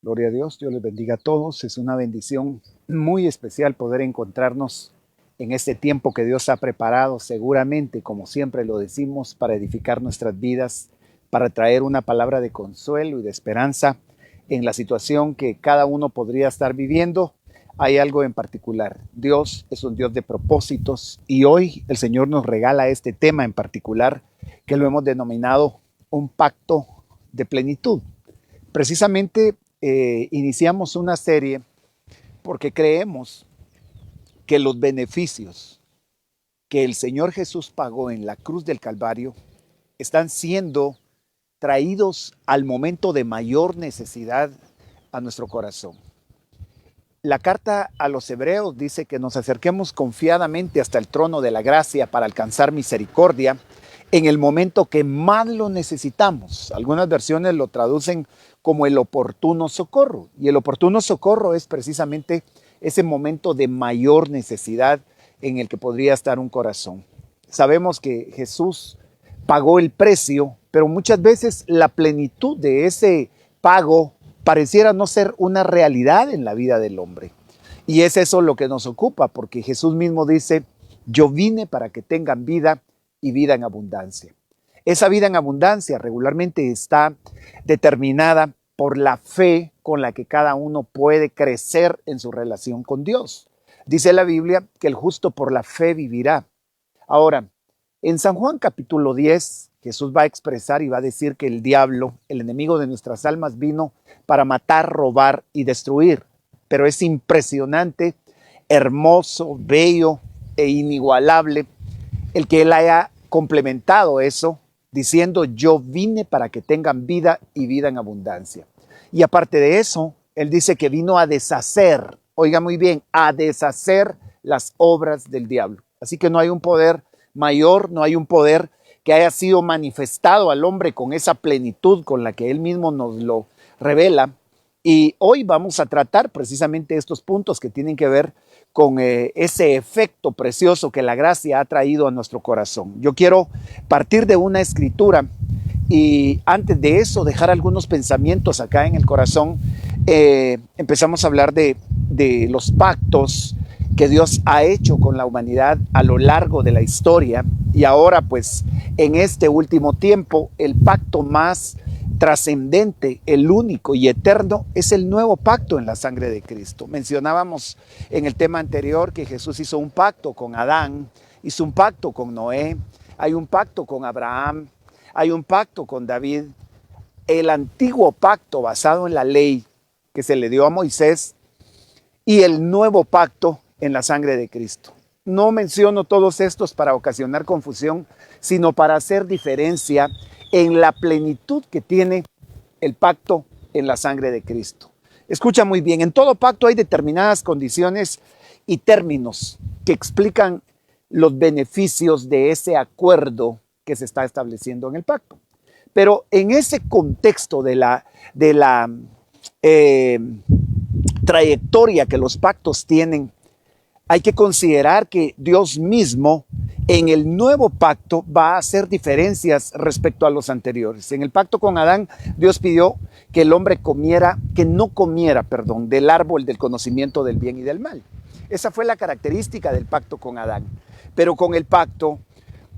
Gloria a Dios, Dios les bendiga a todos. Es una bendición muy especial poder encontrarnos en este tiempo que Dios ha preparado seguramente, como siempre lo decimos, para edificar nuestras vidas, para traer una palabra de consuelo y de esperanza en la situación que cada uno podría estar viviendo. Hay algo en particular. Dios es un Dios de propósitos y hoy el Señor nos regala este tema en particular que lo hemos denominado un pacto de plenitud. Precisamente iniciamos una serie porque creemos que los beneficios que el Señor Jesús pagó en la cruz del Calvario están siendo traídos al momento de mayor necesidad a nuestro corazón. La carta a los Hebreos dice que nos acerquemos confiadamente hasta el trono de la gracia para alcanzar misericordia en el momento que más lo necesitamos. Algunas versiones lo traducen como el oportuno socorro. Y el oportuno socorro es precisamente ese momento de mayor necesidad en el que podría estar un corazón. Sabemos que Jesús pagó el precio, pero muchas veces la plenitud de ese pago pareciera no ser una realidad en la vida del hombre. Y es eso lo que nos ocupa, porque Jesús mismo dice, yo vine para que tengan vida y vida en abundancia. Esa vida en abundancia regularmente está determinada por la fe con la que cada uno puede crecer en su relación con Dios. Dice la Biblia que el justo por la fe vivirá. Ahora, en San Juan capítulo 10, Jesús va a expresar y va a decir que el diablo, el enemigo de nuestras almas, vino para matar, robar y destruir. Pero es impresionante, hermoso, bello e inigualable el que él haya complementado eso diciendo yo vine para que tengan vida y vida en abundancia. Y aparte de eso, él dice que vino a deshacer, oiga muy bien, a deshacer las obras del diablo. Así que no hay un poder mayor, no hay un poder que haya sido manifestado al hombre con esa plenitud con la que él mismo nos lo revela. Y hoy vamos a tratar precisamente estos puntos que tienen que ver con ese efecto precioso que la gracia ha traído a nuestro corazón. Yo quiero partir de una escritura y antes de eso dejar algunos pensamientos acá en el corazón. Empezamos a hablar de los pactos que Dios ha hecho con la humanidad a lo largo de la historia y ahora pues en este último tiempo el pacto más trascendente, el único y eterno es el nuevo pacto en la sangre de Cristo. Mencionábamos en el tema anterior que Jesús hizo un pacto con Adán, hizo un pacto con Noé, hay un pacto con Abraham, hay un pacto con David. El antiguo pacto basado en la ley que se le dio a Moisés y el nuevo pacto en la sangre de Cristo. No menciono todos estos para ocasionar confusión, sino para hacer diferencia en la plenitud que tiene el pacto en la sangre de Cristo. Escucha muy bien, en todo pacto hay determinadas condiciones y términos que explican los beneficios de ese acuerdo que se está estableciendo en el pacto. Pero en ese contexto de la trayectoria que los pactos tienen, hay que considerar que Dios mismo en el nuevo pacto va a hacer diferencias respecto a los anteriores. En el pacto con Adán, Dios pidió que el hombre no comiera, del árbol del conocimiento del bien y del mal. Esa fue la característica del pacto con Adán. Pero con el pacto,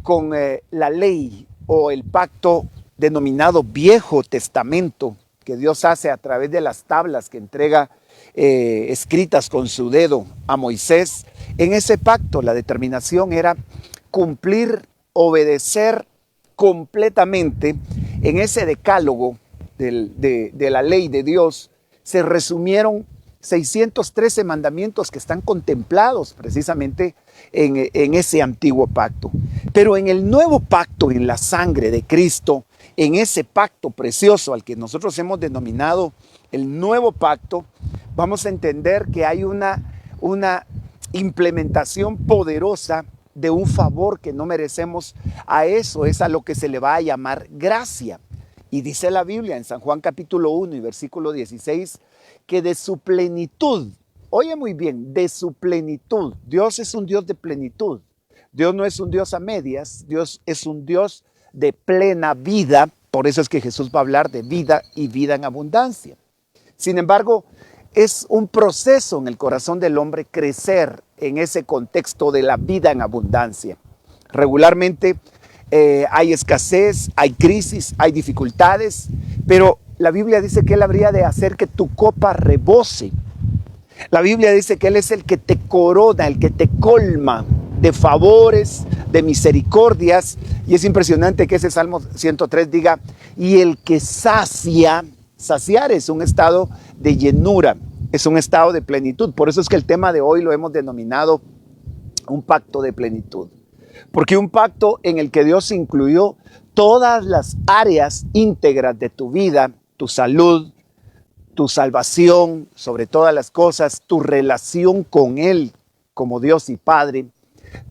con la ley o el pacto denominado Viejo Testamento, que Dios hace a través de las tablas que entrega escritas con su dedo a Moisés, en ese pacto la determinación era cumplir, obedecer completamente. En ese decálogo de la ley de Dios se resumieron 613 mandamientos que están contemplados precisamente en ese antiguo pacto. Pero en el nuevo pacto, en la sangre de Cristo, en ese pacto precioso al que nosotros hemos denominado el nuevo pacto, vamos a entender que hay una implementación poderosa de un favor que no merecemos. A eso es a lo que se le va a llamar gracia. Y dice la Biblia en San Juan capítulo 1 y versículo 16, que de su plenitud, oye muy bien, de su plenitud, Dios es un Dios de plenitud. Dios no es un Dios a medias, Dios es un Dios de plena vida. Por eso es que Jesús va a hablar de vida y vida en abundancia. Sin embargo, es un proceso en el corazón del hombre crecer en ese contexto de la vida en abundancia. Regularmente hay escasez, hay crisis, hay dificultades, pero la Biblia dice que Él habría de hacer que tu copa rebose. La Biblia dice que Él es el que te corona, el que te colma de favores, de misericordias. Y es impresionante que ese Salmo 103 diga, y el que sacia. Saciar es un estado de llenura, es un estado de plenitud. Por eso es que el tema de hoy lo hemos denominado un pacto de plenitud. Porque un pacto en el que Dios incluyó todas las áreas íntegras de tu vida, tu salud, tu salvación, sobre todas las cosas, tu relación con Él como Dios y Padre,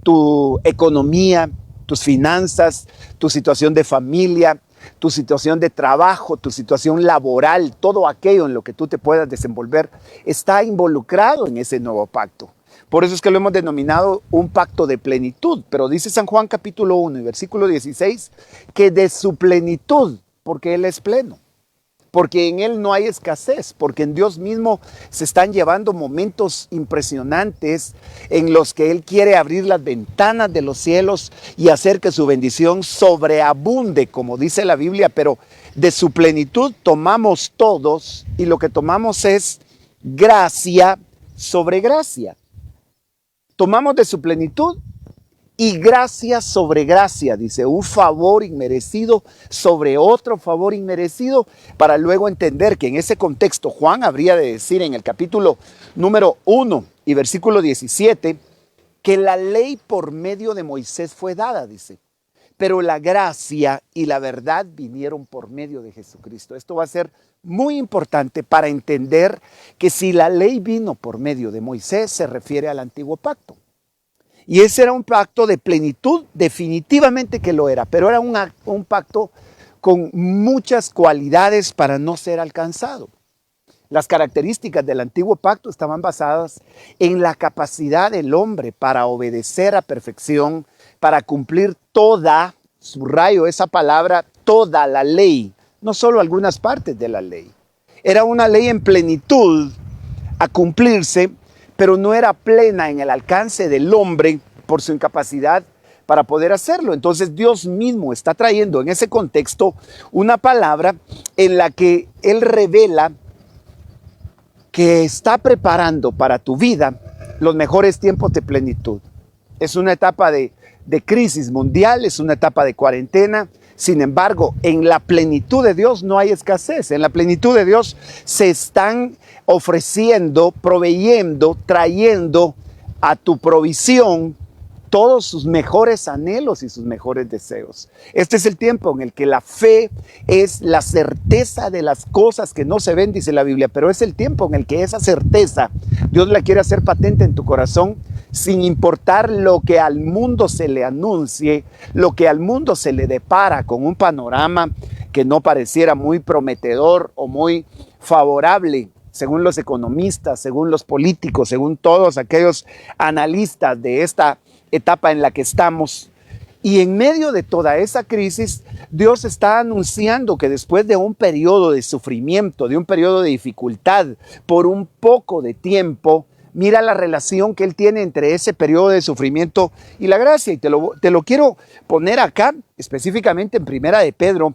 tu economía, tus finanzas, tu situación de familia, tu situación de trabajo, tu situación laboral, todo aquello en lo que tú te puedas desenvolver, está involucrado en ese nuevo pacto. Por eso es que lo hemos denominado un pacto de plenitud. Pero dice San Juan capítulo 1 y versículo 16, que de su plenitud, porque Él es pleno, porque en Él no hay escasez, porque en Dios mismo se están llevando momentos impresionantes en los que Él quiere abrir las ventanas de los cielos y hacer que su bendición sobreabunde, como dice la Biblia, pero de su plenitud tomamos todos y lo que tomamos es gracia sobre gracia. Tomamos de su plenitud y gracia sobre gracia, dice, un favor inmerecido sobre otro favor inmerecido, para luego entender que en ese contexto Juan habría de decir en el capítulo número 1 y versículo 17, que la ley por medio de Moisés fue dada, dice, pero la gracia y la verdad vinieron por medio de Jesucristo. Esto va a ser muy importante para entender que si la ley vino por medio de Moisés, se refiere al antiguo pacto. Y ese era un pacto de plenitud, definitivamente que lo era, pero era un pacto con muchas cualidades para no ser alcanzado. Las características del antiguo pacto estaban basadas en la capacidad del hombre para obedecer a perfección, para cumplir toda, subrayo esa palabra, toda la ley, no solo algunas partes de la ley. Era una ley en plenitud a cumplirse, pero no era plena en el alcance del hombre por su incapacidad para poder hacerlo. Entonces Dios mismo está trayendo en ese contexto una palabra en la que Él revela que está preparando para tu vida los mejores tiempos de plenitud. Es una etapa de crisis mundial, es una etapa de cuarentena. Sin embargo, en la plenitud de Dios no hay escasez. En la plenitud de Dios se están ofreciendo, proveyendo, trayendo a tu provisión todos sus mejores anhelos y sus mejores deseos. Este es el tiempo en el que la fe es la certeza de las cosas que no se ven, dice la Biblia, pero es el tiempo en el que esa certeza Dios la quiere hacer patente en tu corazón, sin importar lo que al mundo se le anuncie, lo que al mundo se le depara con un panorama que no pareciera muy prometedor o muy favorable, según los economistas, según los políticos, según todos aquellos analistas de esta etapa en la que estamos. Y en medio de toda esa crisis, Dios está anunciando que después de un periodo de sufrimiento, de un periodo de dificultad, por un poco de tiempo, mira la relación que Él tiene entre ese periodo de sufrimiento y la gracia. Y te lo quiero poner acá, específicamente en Primera de Pedro.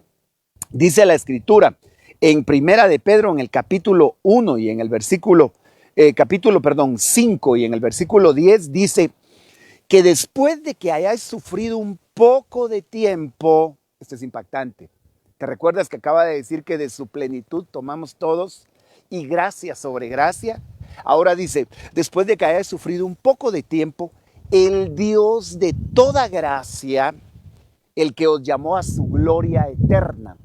Dice la Escritura, en Primera de Pedro, en el capítulo 1 y en el versículo, 5 y en el versículo 10, dice que después de que hayáis sufrido un poco de tiempo, esto es impactante. ¿Te recuerdas que acaba de decir que de su plenitud tomamos todos y gracia sobre gracia? Ahora dice, después de que hayáis sufrido un poco de tiempo, el Dios de toda gracia, el que os llamó a su gloria eterna,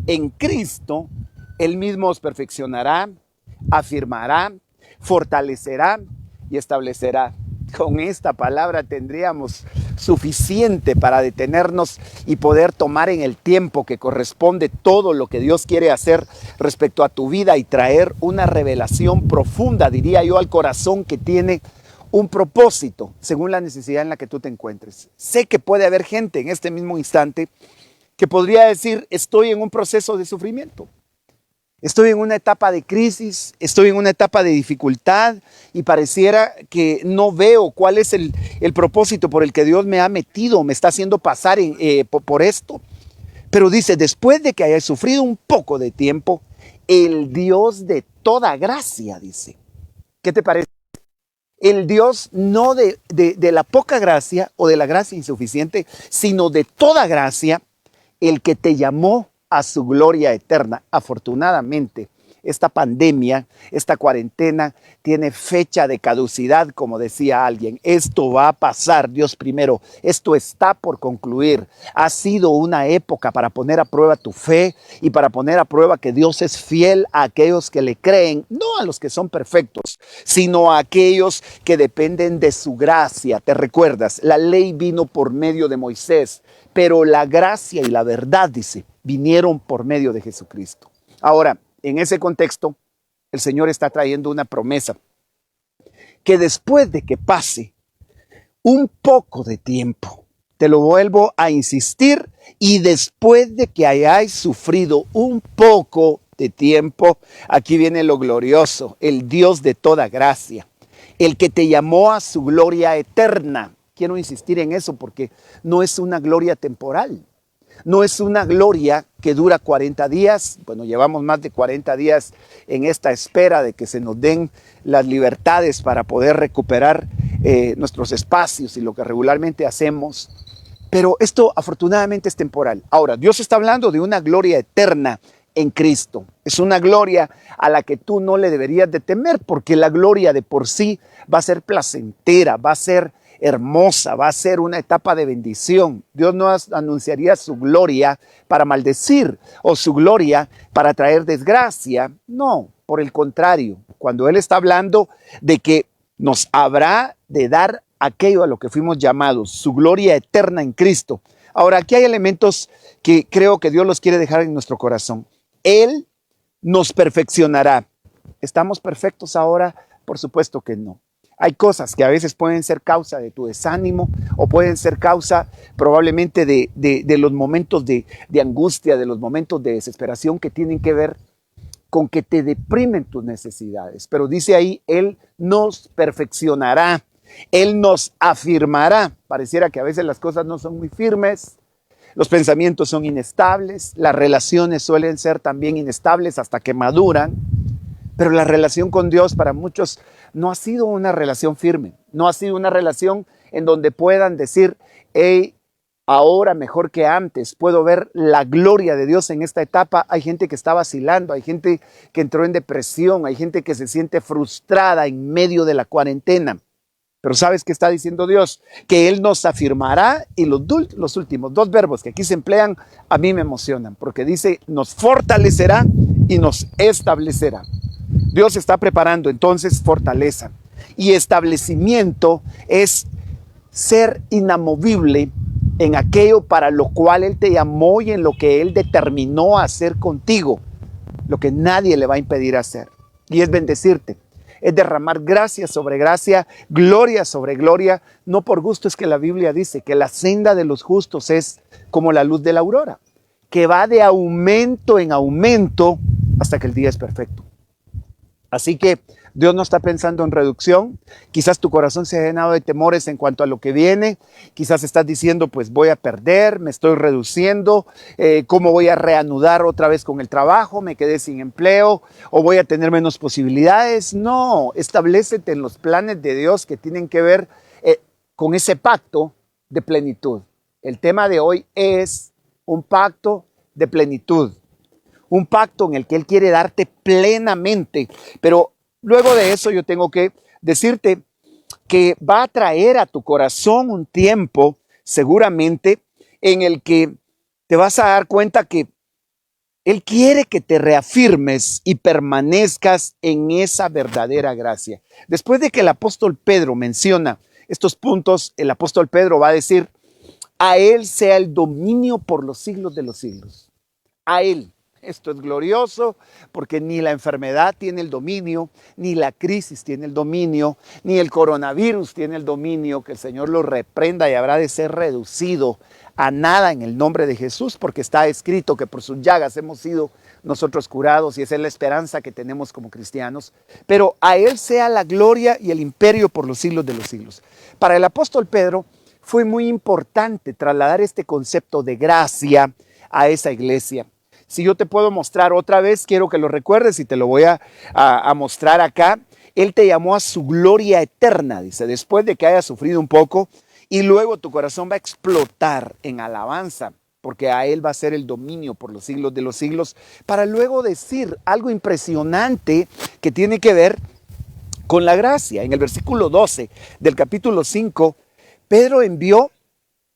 en Cristo, Él mismo os perfeccionará, afirmará, fortalecerá y establecerá. Con esta palabra tendríamos suficiente para detenernos y poder tomar en el tiempo que corresponde todo lo que Dios quiere hacer respecto a tu vida y traer una revelación profunda, diría yo, al corazón que tiene un propósito según la necesidad en la que tú te encuentres. Sé que puede haber gente en este mismo instante que podría decir, estoy en un proceso de sufrimiento. Estoy en una etapa de crisis, estoy en una etapa de dificultad y pareciera que no veo cuál es el propósito por el que Dios me ha metido, me está haciendo pasar por esto. Pero dice, después de que hayas sufrido un poco de tiempo, el Dios de toda gracia, dice. ¿Qué te parece? El Dios no de la poca gracia o de la gracia insuficiente, sino de toda gracia, el que te llamó a su gloria eterna. Afortunadamente, esta pandemia, esta cuarentena, tiene fecha de caducidad, como decía alguien. Esto va a pasar, Dios primero. Esto está por concluir. Ha sido una época para poner a prueba tu fe y para poner a prueba que Dios es fiel a aquellos que le creen, no a los que son perfectos, sino a aquellos que dependen de su gracia. ¿Te recuerdas? La ley vino por medio de Moisés, pero la gracia y la verdad, dice, vinieron por medio de Jesucristo. Ahora, en ese contexto, el Señor está trayendo una promesa que después de que pase un poco de tiempo, te lo vuelvo a insistir, y después de que hayáis sufrido un poco de tiempo, aquí viene lo glorioso, el Dios de toda gracia, el que te llamó a su gloria eterna. Quiero insistir en eso porque no es una gloria temporal. No es una gloria que dura 40 días. Bueno, llevamos más de 40 días en esta espera de que se nos den las libertades para poder recuperar nuestros espacios y lo que regularmente hacemos. Pero esto afortunadamente es temporal. Ahora, Dios está hablando de una gloria eterna en Cristo. Es una gloria a la que tú no le deberías de temer, porque la gloria de por sí va a ser placentera, va a ser hermosa, va a ser una etapa de bendición. Dios no anunciaría su gloria para maldecir o su gloria para traer desgracia. No, por el contrario, cuando Él está hablando de que nos habrá de dar aquello a lo que fuimos llamados, su gloria eterna en Cristo. Ahora, aquí hay elementos que creo que Dios los quiere dejar en nuestro corazón. Él nos perfeccionará. ¿Estamos perfectos ahora? Por supuesto que no. Hay cosas que a veces pueden ser causa de tu desánimo o pueden ser causa probablemente de los momentos de angustia, de los momentos de desesperación que tienen que ver con que te deprimen tus necesidades. Pero dice ahí, Él nos perfeccionará, Él nos afirmará. Pareciera que a veces las cosas no son muy firmes, los pensamientos son inestables, las relaciones suelen ser también inestables hasta que maduran. Pero la relación con Dios para muchos no ha sido una relación firme, no ha sido una relación en donde puedan decir, hey, ahora mejor que antes, puedo ver la gloria de Dios en esta etapa. Hay gente que está vacilando, hay gente que entró en depresión, hay gente que se siente frustrada en medio de la cuarentena. Pero ¿sabes qué está diciendo Dios? Que Él nos afirmará, y los últimos dos verbos que aquí se emplean a mí me emocionan, porque dice, nos fortalecerá y nos establecerá. Dios está preparando entonces fortaleza, y establecimiento es ser inamovible en aquello para lo cual Él te llamó y en lo que Él determinó hacer contigo, lo que nadie le va a impedir hacer, y es bendecirte, es derramar gracia sobre gracia, gloria sobre gloria. No por gusto es que la Biblia dice que la senda de los justos es como la luz de la aurora, que va de aumento en aumento hasta que el día es perfecto. Así que Dios no está pensando en reducción. Quizás tu corazón se ha llenado de temores en cuanto a lo que viene. Quizás estás diciendo, pues voy a perder, me estoy reduciendo. ¿Cómo voy a reanudar otra vez con el trabajo? ¿Me quedé sin empleo? ¿O voy a tener menos posibilidades? No, establécete en los planes de Dios que tienen que ver con ese pacto de plenitud. El tema de hoy es un pacto de plenitud. Un pacto en el que Él quiere darte plenamente. Pero luego de eso yo tengo que decirte que va a traer a tu corazón un tiempo seguramente en el que te vas a dar cuenta que Él quiere que te reafirmes y permanezcas en esa verdadera gracia. Después de que el apóstol Pedro menciona estos puntos, el apóstol Pedro va a decir, a Él sea el dominio por los siglos de los siglos. A Él. Esto es glorioso porque ni la enfermedad tiene el dominio, ni la crisis tiene el dominio, ni el coronavirus tiene el dominio. Que el Señor lo reprenda y habrá de ser reducido a nada en el nombre de Jesús, porque está escrito que por sus llagas hemos sido nosotros curados y esa es la esperanza que tenemos como cristianos. Pero a Él sea la gloria y el imperio por los siglos de los siglos. Para el apóstol Pedro fue muy importante trasladar este concepto de gracia a esa iglesia. Si yo te puedo mostrar otra vez, quiero que lo recuerdes y te lo voy a mostrar acá. Él te llamó a su gloria eterna, dice, después de que hayas sufrido un poco, y luego tu corazón va a explotar en alabanza, porque a Él va a ser el dominio por los siglos de los siglos, para luego decir algo impresionante que tiene que ver con la gracia. En el versículo 12 del capítulo 5, Pedro envió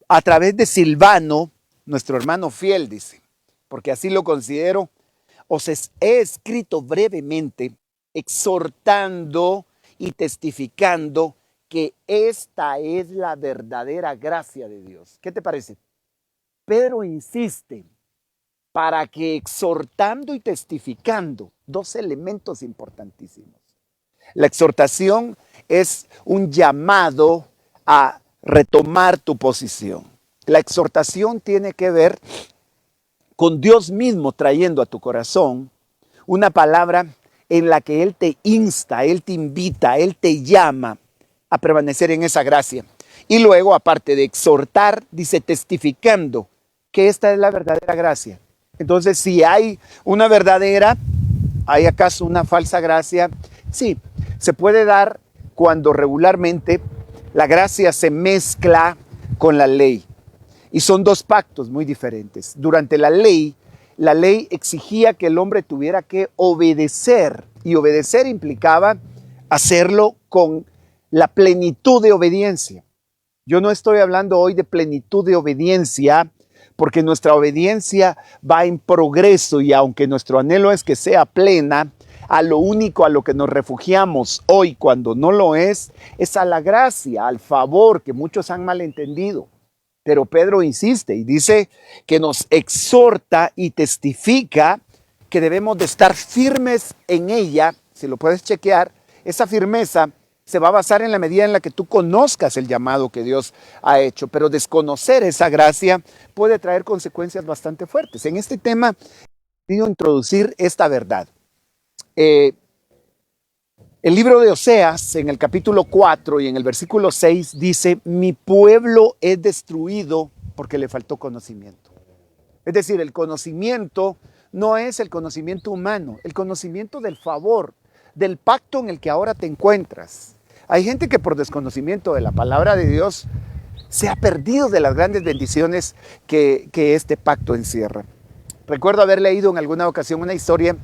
a través de Silvano, nuestro hermano fiel, dice, porque así lo considero, os he escrito brevemente, exhortando y testificando que esta es la verdadera gracia de Dios. ¿Qué te parece? Pedro insiste para que exhortando y testificando, dos elementos importantísimos. La exhortación es un llamado a retomar tu posición. La exhortación tiene que ver con Dios mismo trayendo a tu corazón una palabra en la que Él te insta, Él te invita, Él te llama a permanecer en esa gracia. Y luego, aparte de exhortar, dice testificando que esta es la verdadera gracia. Entonces, si hay una verdadera, ¿hay acaso una falsa gracia? Sí, se puede dar cuando regularmente la gracia se mezcla con la ley. Y son dos pactos muy diferentes. Durante la ley exigía que el hombre tuviera que obedecer. Y obedecer implicaba hacerlo con la plenitud de obediencia. Yo no estoy hablando hoy de plenitud de obediencia, porque nuestra obediencia va en progreso y aunque nuestro anhelo es que sea plena, a lo único a lo que nos refugiamos hoy cuando no lo es a la gracia, al favor que muchos han malentendido. Pero Pedro insiste y dice que nos exhorta y testifica que debemos de estar firmes en ella. Si lo puedes chequear, esa firmeza se va a basar en la medida en la que tú conozcas el llamado que Dios ha hecho. Pero desconocer esa gracia puede traer consecuencias bastante fuertes. En este tema, quiero introducir esta verdad. El libro de Oseas, en el capítulo 4 y en el versículo 6, dice, mi pueblo es destruido porque le faltó conocimiento. Es decir, el conocimiento no es el conocimiento humano, el conocimiento del favor, del pacto en el que ahora te encuentras. Hay gente que por desconocimiento de la palabra de Dios se ha perdido de las grandes bendiciones que este pacto encierra. Recuerdo haber leído en alguna ocasión una historia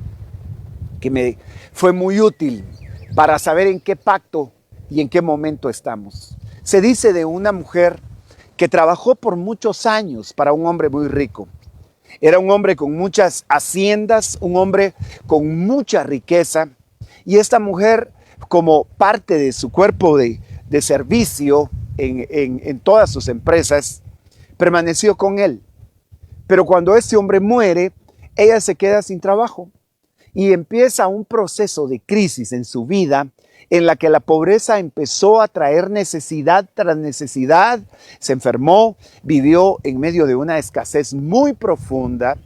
que me fue muy útil para saber en qué pacto y en qué momento estamos. Se dice de una mujer que trabajó por muchos años para un hombre muy rico. Era un hombre con muchas haciendas, un hombre con mucha riqueza. Y esta mujer, como parte de su cuerpo de servicio en todas sus empresas, permaneció con él. Pero cuando este hombre muere, ella se queda sin trabajo. Y empieza un proceso de crisis en su vida en la que la pobreza empezó a traer necesidad tras necesidad. Se enfermó, vivió en medio de una escasez muy profunda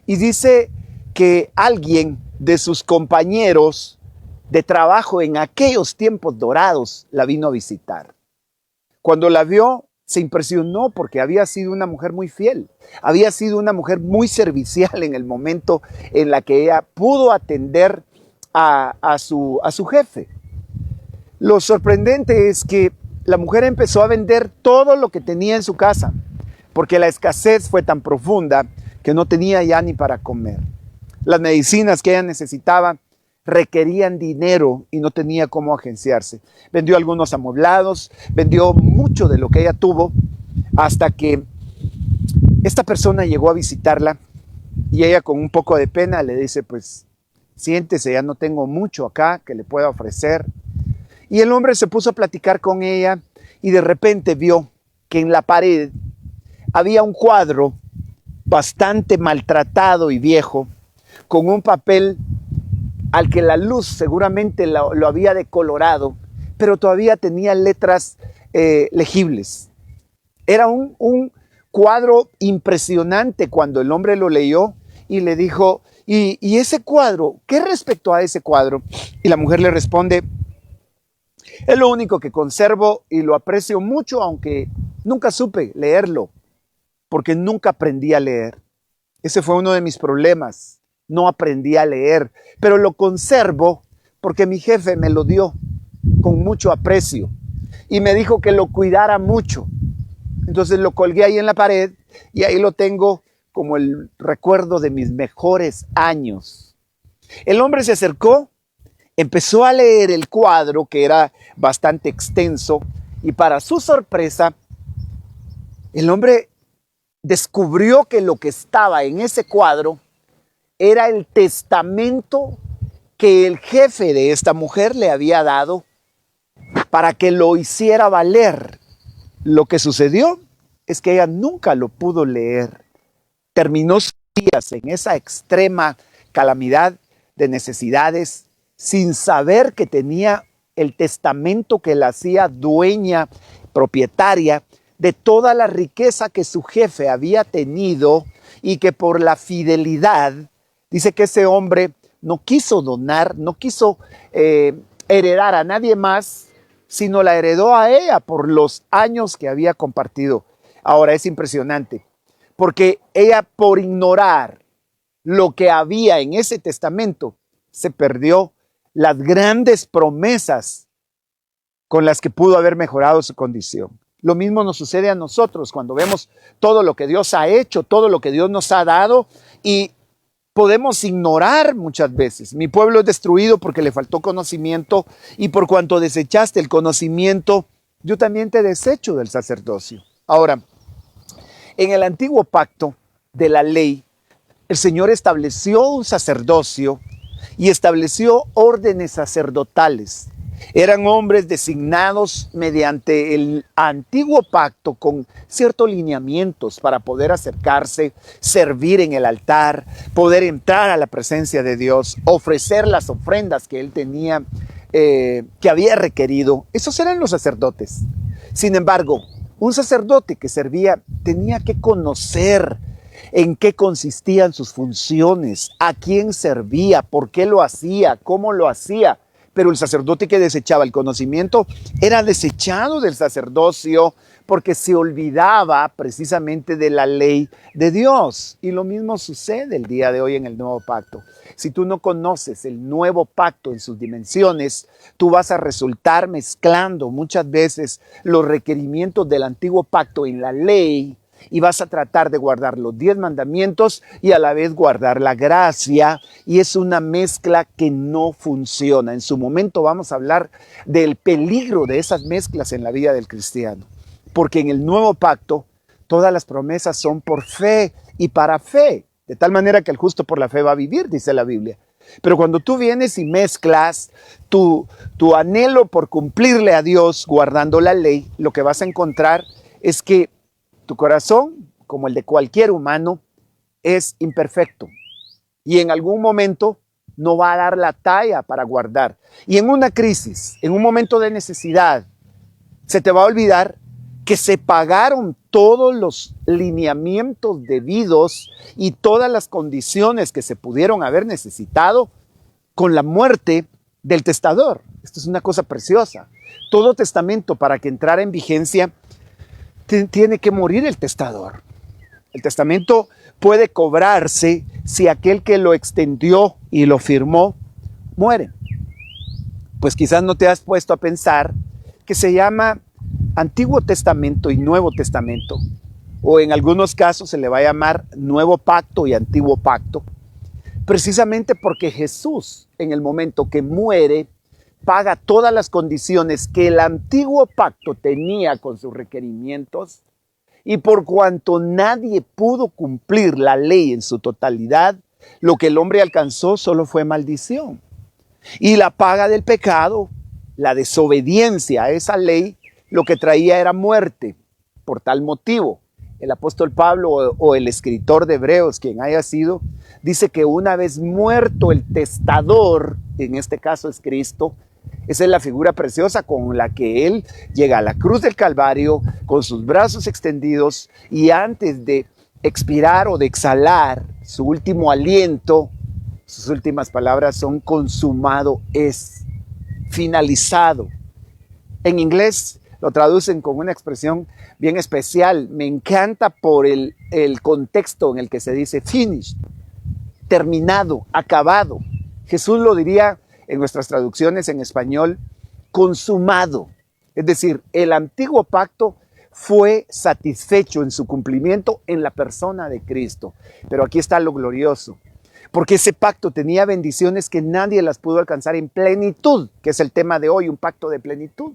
y dice que alguien de sus compañeros de trabajo en aquellos tiempos dorados la vino a visitar. Cuando la vio, se impresionó porque había sido una mujer muy fiel, había sido una mujer muy servicial en el momento en la que ella pudo atender a su jefe. Lo sorprendente es que la mujer empezó a vender todo lo que tenía en su casa, porque la escasez fue tan profunda que no tenía ya ni para comer. Las medicinas que ella necesitaba requerían dinero y no tenía cómo agenciarse. Vendió algunos amueblados, vendió mucho de lo que ella tuvo, hasta que esta persona llegó a visitarla y ella con un poco de pena le dice, pues siéntese, ya no tengo mucho acá que le pueda ofrecer. Y el hombre se puso a platicar con ella y de repente vio que en la pared había un cuadro bastante maltratado y viejo, con un papel al que la luz seguramente lo había decolorado, pero todavía tenía letras legibles. Era un cuadro impresionante cuando el hombre lo leyó y le dijo, Y ese cuadro, ¿qué respecto a ese cuadro? Y la mujer le responde, es lo único que conservo y lo aprecio mucho, aunque nunca supe leerlo, porque nunca aprendí a leer. Ese fue uno de mis problemas. No aprendí a leer, pero lo conservo porque mi jefe me lo dio con mucho aprecio y me dijo que lo cuidara mucho. Entonces lo colgué ahí en la pared y ahí lo tengo como el recuerdo de mis mejores años. El hombre se acercó, empezó a leer el cuadro, que era bastante extenso, y para su sorpresa, el hombre descubrió que lo que estaba en ese cuadro era el testamento que el jefe de esta mujer le había dado para que lo hiciera valer. Lo que sucedió es que ella nunca lo pudo leer. Terminó sus días en esa extrema calamidad de necesidades sin saber que tenía el testamento que la hacía dueña, propietaria de toda la riqueza que su jefe había tenido y que por la fidelidad, dice que ese hombre no quiso donar, no quiso heredar a nadie más, sino la heredó a ella por los años que había compartido. Ahora es impresionante, porque ella por ignorar lo que había en ese testamento, se perdió las grandes promesas con las que pudo haber mejorado su condición. Lo mismo nos sucede a nosotros cuando vemos todo lo que Dios ha hecho, todo lo que Dios nos ha dado y podemos ignorar muchas veces. Mi pueblo es destruido porque le faltó conocimiento y por cuanto desechaste el conocimiento, yo también te desecho del sacerdocio. Ahora, en el antiguo pacto de la ley, el Señor estableció un sacerdocio y estableció órdenes sacerdotales. Eran hombres designados mediante el antiguo pacto con ciertos lineamientos para poder acercarse, servir en el altar, poder entrar a la presencia de Dios, ofrecer las ofrendas que él tenía, que había requerido. Esos eran los sacerdotes. Sin embargo, un sacerdote que servía tenía que conocer en qué consistían sus funciones, a quién servía, por qué lo hacía, cómo lo hacía. Pero el sacerdote que desechaba el conocimiento era desechado del sacerdocio porque se olvidaba precisamente de la ley de Dios. Y lo mismo sucede el día de hoy en el nuevo pacto. Si tú no conoces el nuevo pacto en sus dimensiones, tú vas a resultar mezclando muchas veces los requerimientos del antiguo pacto en la ley y vas a tratar de guardar los 10 mandamientos y a la vez guardar la gracia, y es una mezcla que no funciona. En su momento vamos a hablar del peligro de esas mezclas en la vida del cristiano, porque en el nuevo pacto todas las promesas son por fe y para fe, de tal manera que el justo por la fe va a vivir, dice la Biblia. Pero cuando tú vienes y mezclas tu anhelo por cumplirle a Dios guardando la ley, lo que vas a encontrar es que tu corazón, como el de cualquier humano, es imperfecto y en algún momento no va a dar la talla para guardar. Y en una crisis, en un momento de necesidad, se te va a olvidar que se pagaron todos los lineamientos debidos y todas las condiciones que se pudieron haber necesitado con la muerte del testador. Esto es una cosa preciosa. Todo testamento, para que entrara en vigencia, tiene que morir el testador. El testamento puede cobrarse si aquel que lo extendió y lo firmó muere. Pues quizás no te has puesto a pensar que se llama Antiguo Testamento y Nuevo Testamento, o en algunos casos se le va a llamar Nuevo Pacto y Antiguo Pacto, precisamente porque Jesús, en el momento que muere, paga todas las condiciones que el antiguo pacto tenía con sus requerimientos, y por cuanto nadie pudo cumplir la ley en su totalidad, lo que el hombre alcanzó solo fue maldición. Y la paga del pecado, la desobediencia a esa ley, lo que traía era muerte. Por tal motivo, el apóstol Pablo o el escritor de Hebreos, quien haya sido, dice que una vez muerto el testador, en este caso es Cristo, esa es la figura preciosa con la que él llega a la cruz del Calvario con sus brazos extendidos, y antes de expirar o de exhalar su último aliento, Sus últimas palabras son consumado es, finalizado. En inglés lo traducen con una expresión bien especial. Me encanta por el contexto en el que se dice finished, terminado, acabado. Jesús lo diría en nuestras traducciones en español, consumado. Es decir, el antiguo pacto fue satisfecho en su cumplimiento en la persona de Cristo. Pero aquí está lo glorioso, porque ese pacto tenía bendiciones que nadie las pudo alcanzar en plenitud, que es el tema de hoy, un pacto de plenitud.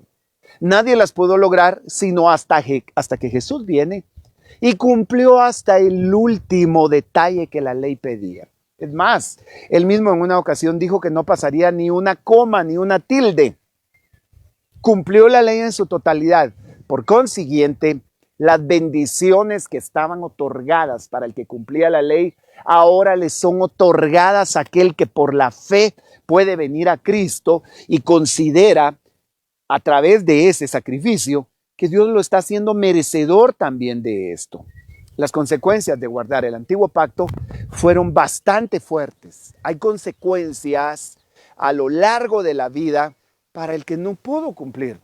Nadie las pudo lograr sino hasta que Jesús viene y cumplió hasta el último detalle que la ley pedía. Es más, él mismo en una ocasión dijo que no pasaría ni una coma ni una tilde. Cumplió la ley en su totalidad. Por consiguiente, las bendiciones que estaban otorgadas para el que cumplía la ley, ahora le son otorgadas a aquel que por la fe puede venir a Cristo y considera a través de ese sacrificio que Dios lo está haciendo merecedor también de esto. Las consecuencias de guardar el antiguo pacto fueron bastante fuertes. Hay consecuencias a lo largo de la vida para el que no pudo cumplir.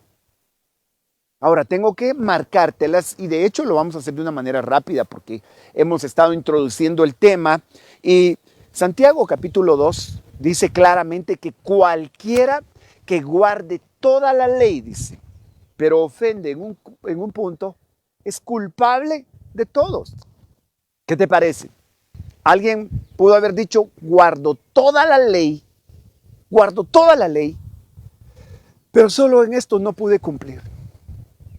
Ahora, tengo que marcártelas y de hecho lo vamos a hacer de una manera rápida porque hemos estado introduciendo el tema y Santiago capítulo 2 dice claramente que cualquiera que guarde toda la ley, dice, pero ofende en un punto, es culpable de todos. ¿Qué te parece? Alguien pudo haber dicho, guardo toda la ley, pero solo en esto no pude cumplir.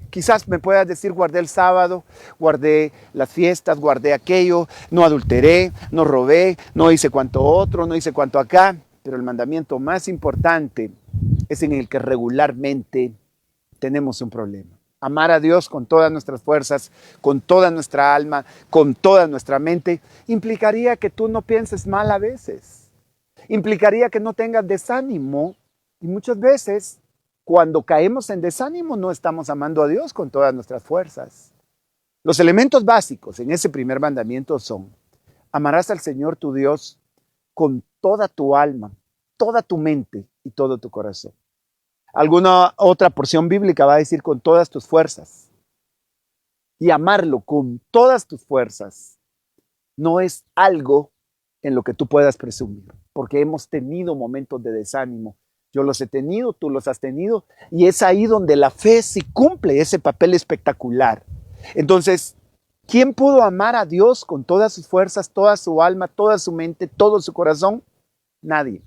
Quizás me puedas decir, guardé el sábado, guardé las fiestas, guardé aquello, no adulteré, no robé, no hice cuanto otro, no hice cuanto acá. Pero el mandamiento más importante es en el que regularmente tenemos un problema. Amar a Dios con todas nuestras fuerzas, con toda nuestra alma, con toda nuestra mente, implicaría que tú no pienses mal a veces. Implicaría que no tengas desánimo y muchas veces cuando caemos en desánimo no estamos amando a Dios con todas nuestras fuerzas. Los elementos básicos en ese primer mandamiento son: amarás al Señor tu Dios con toda tu alma, toda tu mente y todo tu corazón. Alguna otra porción bíblica va a decir con todas tus fuerzas. Y amarlo con todas tus fuerzas no es algo en lo que tú puedas presumir, porque hemos tenido momentos de desánimo. Yo los he tenido, tú los has tenido, y es ahí donde la fe sí cumple ese papel espectacular. Entonces, ¿quién pudo amar a Dios con todas sus fuerzas, toda su alma, toda su mente, todo su corazón? Nadie.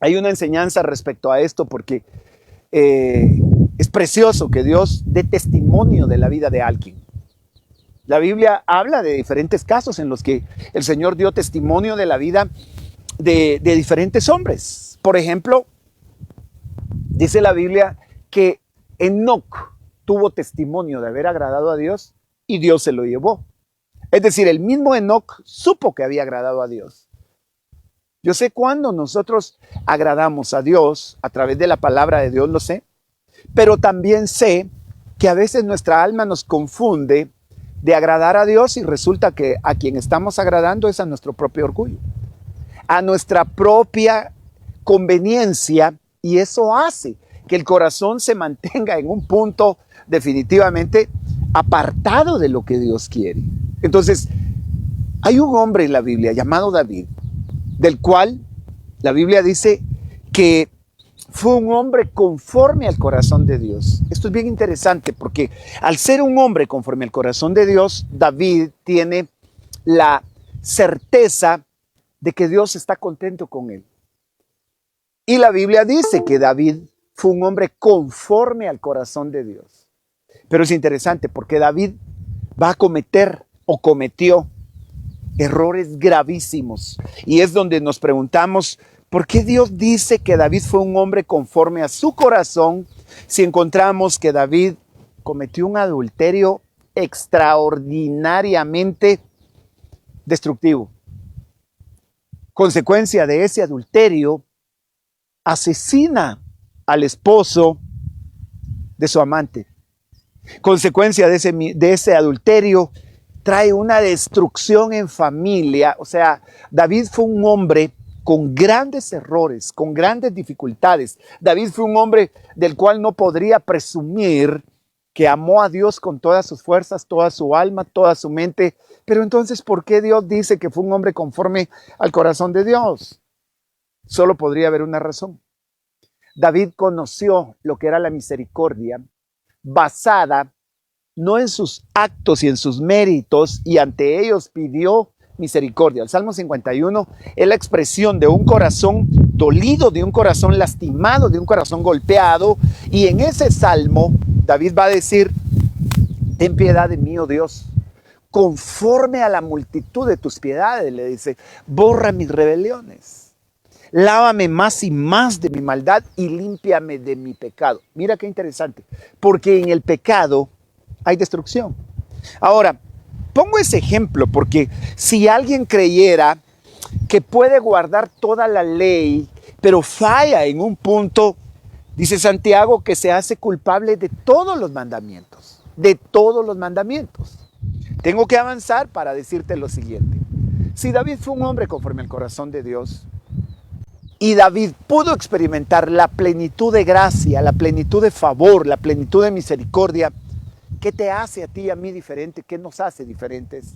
Hay una enseñanza respecto a esto porque es precioso que Dios dé testimonio de la vida de alguien. La Biblia habla de diferentes casos en los que el Señor dio testimonio de la vida de diferentes hombres. Por ejemplo, dice la Biblia que Enoc tuvo testimonio de haber agradado a Dios y Dios se lo llevó. Es decir, el mismo Enoc supo que había agradado a Dios. Yo sé cuándo nosotros agradamos a Dios a través de la palabra de Dios, lo sé, pero también sé que a veces nuestra alma nos confunde de agradar a Dios y resulta que a quien estamos agradando es a nuestro propio orgullo, a nuestra propia conveniencia, y eso hace que el corazón se mantenga en un punto definitivamente apartado de lo que Dios quiere. Entonces, hay un hombre en la Biblia llamado David, del cual la Biblia dice que fue un hombre conforme al corazón de Dios. Esto es bien interesante porque al ser un hombre conforme al corazón de Dios, David tiene la certeza de que Dios está contento con él. Y la Biblia dice que David fue un hombre conforme al corazón de Dios. Pero es interesante porque David va a cometer o cometió errores gravísimos. Y es donde nos preguntamos, ¿por qué Dios dice que David fue un hombre conforme a su corazón si encontramos que David cometió un adulterio extraordinariamente destructivo? Consecuencia de ese adulterio, asesina al esposo de su amante. Consecuencia de ese adulterio, trae una destrucción en familia. O sea, David fue un hombre con grandes errores, con grandes dificultades. David fue un hombre del cual no podría presumir que amó a Dios con todas sus fuerzas, toda su alma, toda su mente. Pero entonces, ¿por qué Dios dice que fue un hombre conforme al corazón de Dios? Solo podría haber una razón. David conoció lo que era la misericordia basada no en sus actos y en sus méritos, y ante ellos pidió misericordia. El Salmo 51 es la expresión de un corazón dolido, de un corazón lastimado, de un corazón golpeado, y en ese salmo David va a decir: ten piedad de mí, oh Dios, conforme a la multitud de tus piedades, le dice, borra mis rebeliones, lávame más y más de mi maldad y límpiame de mi pecado. Mira qué interesante, porque en el pecado hay destrucción. Ahora, pongo ese ejemplo porque si alguien creyera que puede guardar toda la ley, pero falla en un punto, dice Santiago que se hace culpable de todos los mandamientos, de todos los mandamientos. Tengo que avanzar para decirte lo siguiente. Si David fue un hombre conforme al corazón de Dios, y David pudo experimentar la plenitud de gracia, la plenitud de favor, la plenitud de misericordia, ¿qué te hace a ti y a mí diferente? ¿Qué nos hace diferentes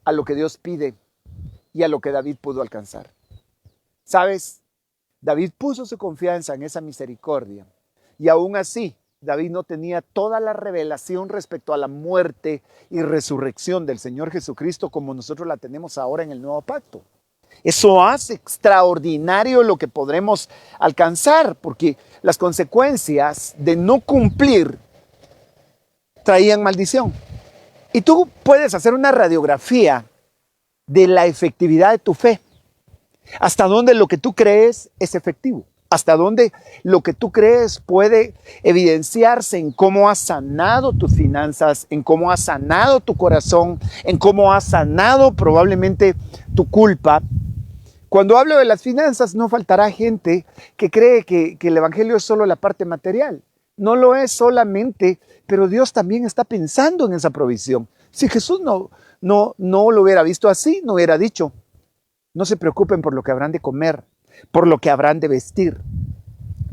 a lo que Dios pide y a lo que David pudo alcanzar? ¿Sabes? David puso su confianza en esa misericordia y aún así David no tenía toda la revelación respecto a la muerte y resurrección del Señor Jesucristo como nosotros la tenemos ahora en el nuevo pacto. Eso hace extraordinario lo que podremos alcanzar, porque las consecuencias de no cumplir traían maldición. Y tú puedes hacer una radiografía de la efectividad de tu fe. Hasta dónde lo que tú crees es efectivo. Hasta dónde lo que tú crees puede evidenciarse en cómo has sanado tus finanzas, en cómo has sanado tu corazón, en cómo has sanado probablemente tu culpa. Cuando hablo de las finanzas, no faltará gente que cree que el evangelio es solo la parte material. No lo es solamente, pero Dios también está pensando en esa provisión. Si Jesús no lo hubiera visto así, no hubiera dicho: no se preocupen por lo que habrán de comer, por lo que habrán de vestir,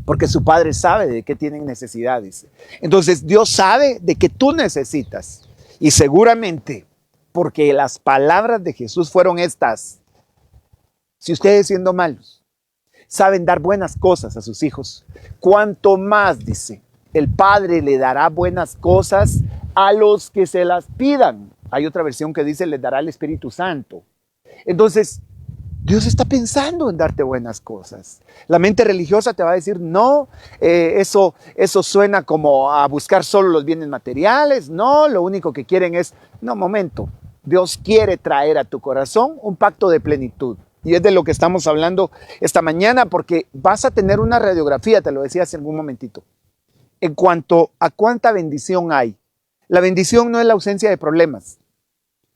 porque su Padre sabe de qué tienen necesidades. Entonces Dios sabe de que tú necesitas, y seguramente porque las palabras de Jesús fueron estas: si ustedes, siendo malos, saben dar buenas cosas a sus hijos, cuanto más, dice, el Padre le dará buenas cosas a los que se las pidan. Hay otra versión que dice: les dará el Espíritu Santo. Entonces, Dios está pensando en darte buenas cosas. La mente religiosa te va a decir: no, eso suena como a buscar solo los bienes materiales. No, lo único que quieren es... No, momento. Dios quiere traer a tu corazón un pacto de plenitud. Y es de lo que estamos hablando esta mañana, porque vas a tener una radiografía, te lo decía hace algún momentito, en cuanto a cuánta bendición hay. La bendición no es la ausencia de problemas.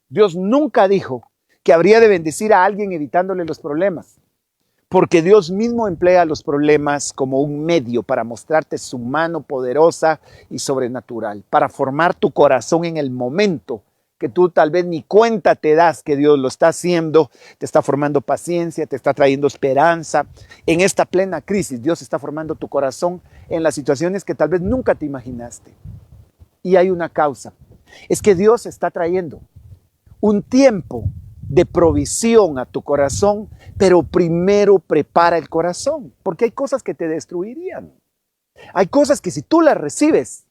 Dios nunca dijo que habría de bendecir a alguien evitándole los problemas, porque Dios mismo emplea los problemas como un medio para mostrarte su mano poderosa y sobrenatural, para formar tu corazón en el momento que tú tal vez ni cuenta te das que Dios lo está haciendo. Te está formando paciencia, te está trayendo esperanza. En esta plena crisis, Dios está formando tu corazón en las situaciones que tal vez nunca te imaginaste. Y hay una causa, es que Dios está trayendo un tiempo de provisión a tu corazón, pero primero prepara el corazón, porque hay cosas que te destruirían. Hay cosas que si tú las recibes,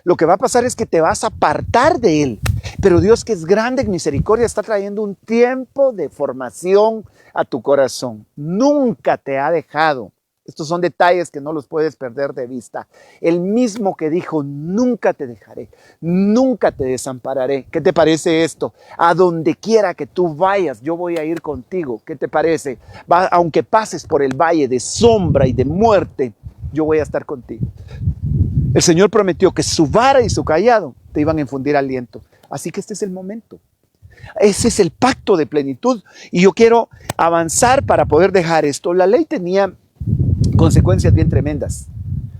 lo que va a pasar es que te vas a apartar de Él. Pero Dios, que es grande en misericordia, está trayendo un tiempo de formación a tu corazón. Nunca te ha dejado. Estos son detalles que no los puedes perder de vista. El mismo que dijo: nunca te dejaré, nunca te desampararé. ¿Qué te parece esto? A donde quiera que tú vayas, yo voy a ir contigo. ¿Qué te parece? Aunque pases por el valle de sombra y de muerte, yo voy a estar contigo. El Señor prometió que su vara y su cayado te iban a infundir aliento. Así que este es el momento. Ese es el pacto de plenitud. Y yo quiero avanzar para poder dejar esto. La ley tenía consecuencias bien tremendas.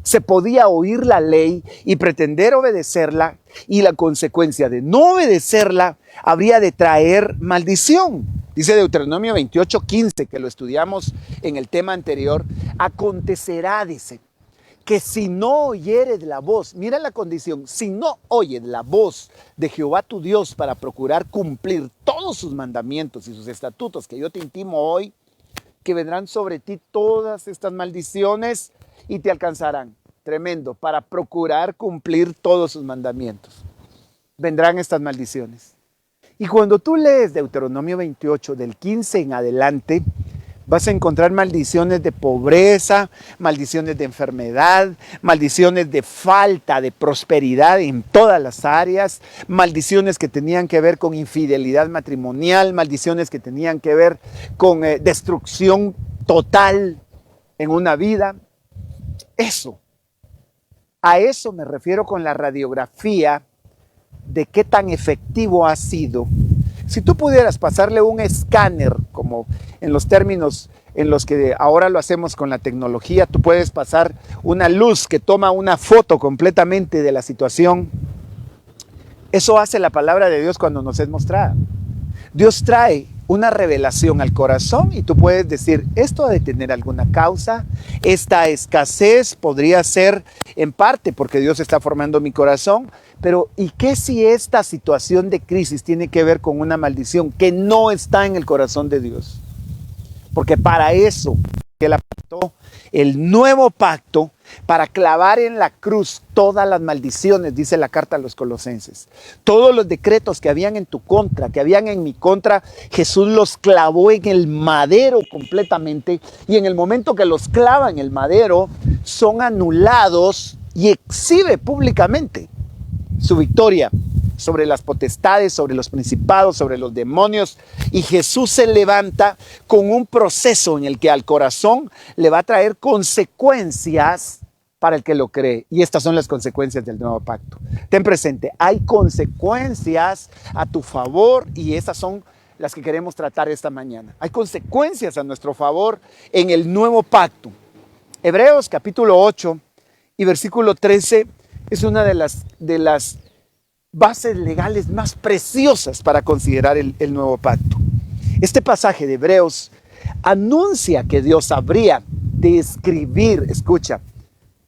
Se podía oír la ley y pretender obedecerla, y la consecuencia de no obedecerla habría de traer maldición. Dice Deuteronomio 28:15, que lo estudiamos en el tema anterior. Acontecerá, dice, que si no oyeres la voz, mira la condición, si no oyes la voz de Jehová tu Dios para procurar cumplir todos sus mandamientos y sus estatutos que yo te intimo hoy, que vendrán sobre ti todas estas maldiciones y te alcanzarán. Tremendo, para procurar cumplir todos sus mandamientos. Vendrán estas maldiciones. Y cuando tú lees Deuteronomio 28, del 15 en adelante, vas a encontrar maldiciones de pobreza, maldiciones de enfermedad, maldiciones de falta de prosperidad en todas las áreas, maldiciones que tenían que ver con infidelidad matrimonial, maldiciones que tenían que ver con destrucción total en una vida. A eso me refiero con la radiografía de qué tan efectivo ha sido. Si tú pudieras pasarle un escáner, como en los términos en los que ahora lo hacemos con la tecnología, tú puedes pasar una luz que toma una foto completamente de la situación. Eso hace la palabra de Dios cuando nos es mostrada. Dios trae una revelación al corazón y tú puedes decir, esto ha de tener alguna causa, esta escasez podría ser en parte porque Dios está formando mi corazón, pero ¿y qué si esta situación de crisis tiene que ver con una maldición que no está en el corazón de Dios? Porque para eso Él apartó el nuevo pacto para clavar en la cruz todas las maldiciones, dice la carta a los Colosenses. Todos los decretos que habían en tu contra, que habían en mi contra, Jesús los clavó en el madero completamente, y en el momento que los clava en el madero, son anulados y exhibe públicamente su victoria sobre las potestades, sobre los principados, sobre los demonios, y Jesús se levanta con un proceso en el que al corazón le va a traer consecuencias para el que lo cree, y estas son las consecuencias del nuevo pacto. Ten presente, hay consecuencias a tu favor, y estas son las que queremos tratar esta mañana. Hay consecuencias a nuestro favor en el nuevo pacto. Hebreos capítulo 8 y versículo 13 es una de las bases legales más preciosas para considerar el nuevo pacto. Este pasaje de Hebreos anuncia que Dios habría de escribir, escucha,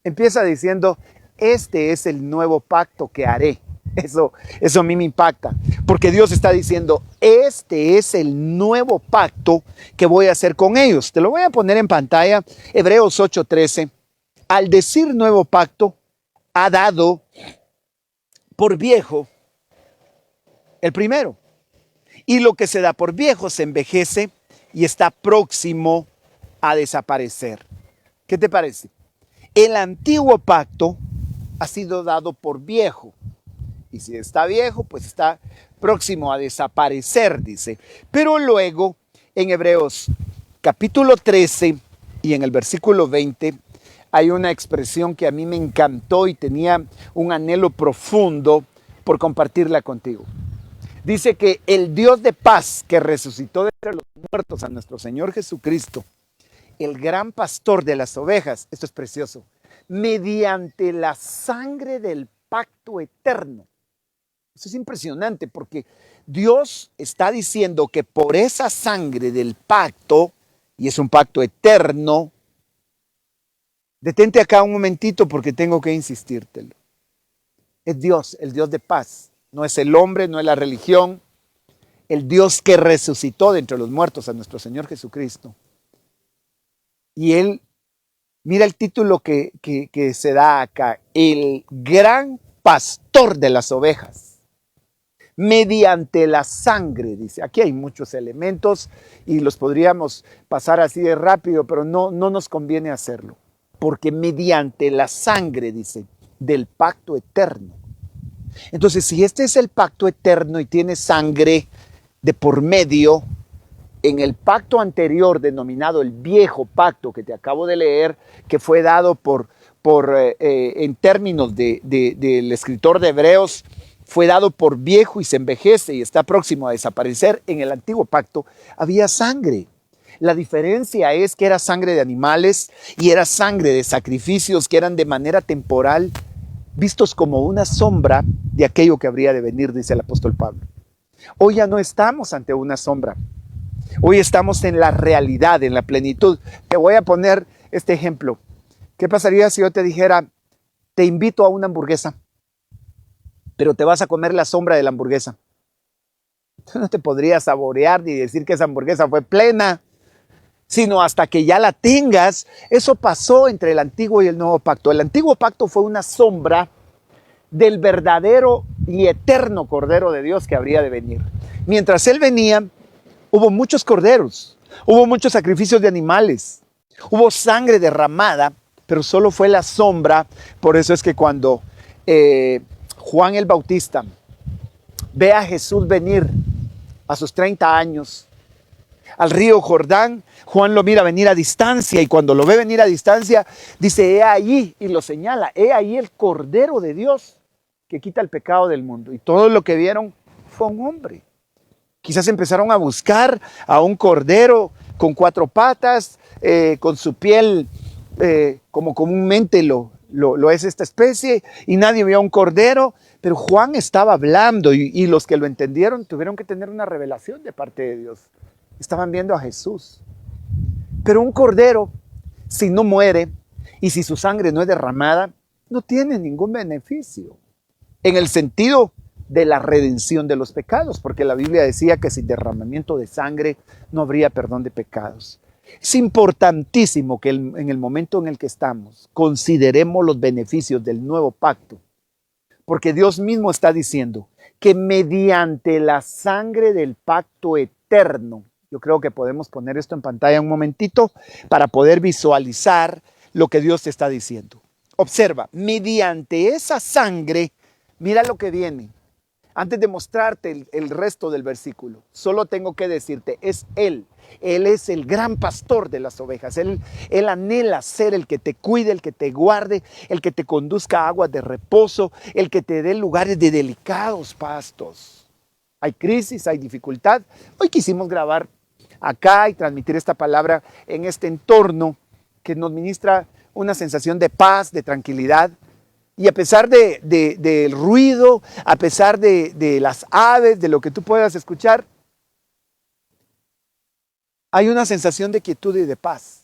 empieza diciendo, este es el nuevo pacto que haré. Eso a mí me impacta, porque Dios está diciendo, este es el nuevo pacto que voy a hacer con ellos. Te lo voy a poner en pantalla, Hebreos 8:13. Al decir nuevo pacto, ha dado por viejo el primero. Y lo que se da por viejo se envejece y está próximo a desaparecer. ¿Qué te parece? El antiguo pacto ha sido dado por viejo. Y si está viejo, pues está próximo a desaparecer, dice. Pero luego, en Hebreos capítulo 13 y en el versículo 20, hay una expresión que a mí me encantó y tenía un anhelo profundo por compartirla contigo. Dice que el Dios de paz que resucitó de entre los muertos a nuestro Señor Jesucristo, el gran pastor de las ovejas, esto es precioso, mediante la sangre del pacto eterno. Eso es impresionante porque Dios está diciendo que por esa sangre del pacto, y es un pacto eterno, detente acá un momentito porque tengo que insistírtelo. Es Dios, el Dios de paz. No es el hombre, no es la religión. El Dios que resucitó de entre los muertos a nuestro Señor Jesucristo. Y Él, mira el título que se da acá. El gran pastor de las ovejas. Mediante la sangre, dice. Aquí hay muchos elementos y los podríamos pasar así de rápido, pero no nos conviene hacerlo. Porque mediante la sangre, dice, del pacto eterno. Entonces, si este es el pacto eterno y tiene sangre de por medio, en el pacto anterior denominado el viejo pacto que te acabo de leer, que fue dado en términos del escritor de Hebreos, fue dado por viejo y se envejece y está próximo a desaparecer. En el antiguo pacto había sangre. La diferencia es que era sangre de animales y era sangre de sacrificios que eran de manera temporal, vistos como una sombra de aquello que habría de venir, dice el apóstol Pablo. Hoy ya no estamos ante una sombra. Hoy estamos en la realidad, en la plenitud. Te voy a poner este ejemplo. ¿Qué pasaría si yo te dijera, te invito a una hamburguesa, pero te vas a comer la sombra de la hamburguesa? Tú no te podrías saborear ni decir que esa hamburguesa fue plena, sino hasta que ya la tengas. Eso pasó entre el antiguo y el nuevo pacto. El antiguo pacto fue una sombra del verdadero y eterno Cordero de Dios que habría de venir. Mientras Él venía, hubo muchos corderos, hubo muchos sacrificios de animales, hubo sangre derramada, pero solo fue la sombra. Por eso es que cuando Juan el Bautista ve a Jesús venir a sus 30 años al río Jordán, Juan lo mira venir a distancia y cuando lo ve venir a distancia dice, he ahí, y lo señala, he ahí el Cordero de Dios que quita el pecado del mundo. Y todo lo que vieron fue un hombre. Quizás empezaron a buscar a un cordero con 4 patas, con su piel como comúnmente lo es esta especie, y nadie vio a un cordero, pero Juan estaba hablando y los que lo entendieron tuvieron que tener una revelación de parte de Dios. Estaban viendo a Jesús. Pero un cordero, si no muere y si su sangre no es derramada, no tiene ningún beneficio. En el sentido de la redención de los pecados, porque la Biblia decía que sin derramamiento de sangre no habría perdón de pecados. Es importantísimo que en el momento en el que estamos consideremos los beneficios del nuevo pacto, porque Dios mismo está diciendo que mediante la sangre del pacto eterno, yo creo que podemos poner esto en pantalla un momentito para poder visualizar lo que Dios te está diciendo. Observa, mediante esa sangre, mira lo que viene. Antes de mostrarte el resto del versículo, solo tengo que decirte, es Él. Él es el gran pastor de las ovejas. Él anhela ser el que te cuide, el que te guarde, el que te conduzca a aguas de reposo, el que te dé lugares de delicados pastos. Hay crisis, hay dificultad. Hoy quisimos grabar acá y transmitir esta palabra en este entorno que nos ministra una sensación de paz, de tranquilidad. Y a pesar del ruido, a pesar de las aves, de lo que tú puedas escuchar, hay una sensación de quietud y de paz.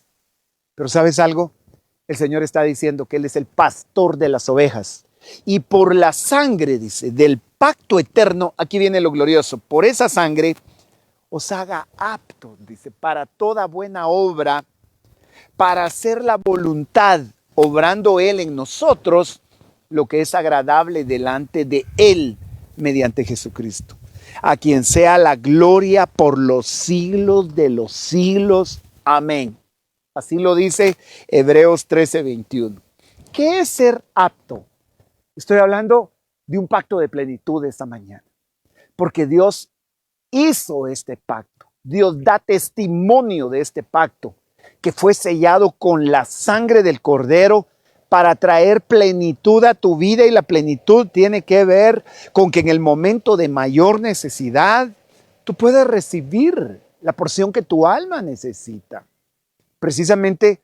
Pero ¿sabes algo? El Señor está diciendo que Él es el pastor de las ovejas. Y por la sangre, dice, del pacto eterno, aquí viene lo glorioso, por esa sangre os haga aptos, dice, para toda buena obra, para hacer la voluntad, obrando Él en nosotros, lo que es agradable delante de Él mediante Jesucristo, a quien sea la gloria por los siglos de los siglos. Amén. Así lo dice Hebreos 13:21. ¿Qué es ser apto? Estoy hablando de un pacto de plenitud esta mañana, porque Dios hizo este pacto. Dios da testimonio de este pacto que fue sellado con la sangre del Cordero para traer plenitud a tu vida, y la plenitud tiene que ver con que en el momento de mayor necesidad tú puedes recibir la porción que tu alma necesita. Precisamente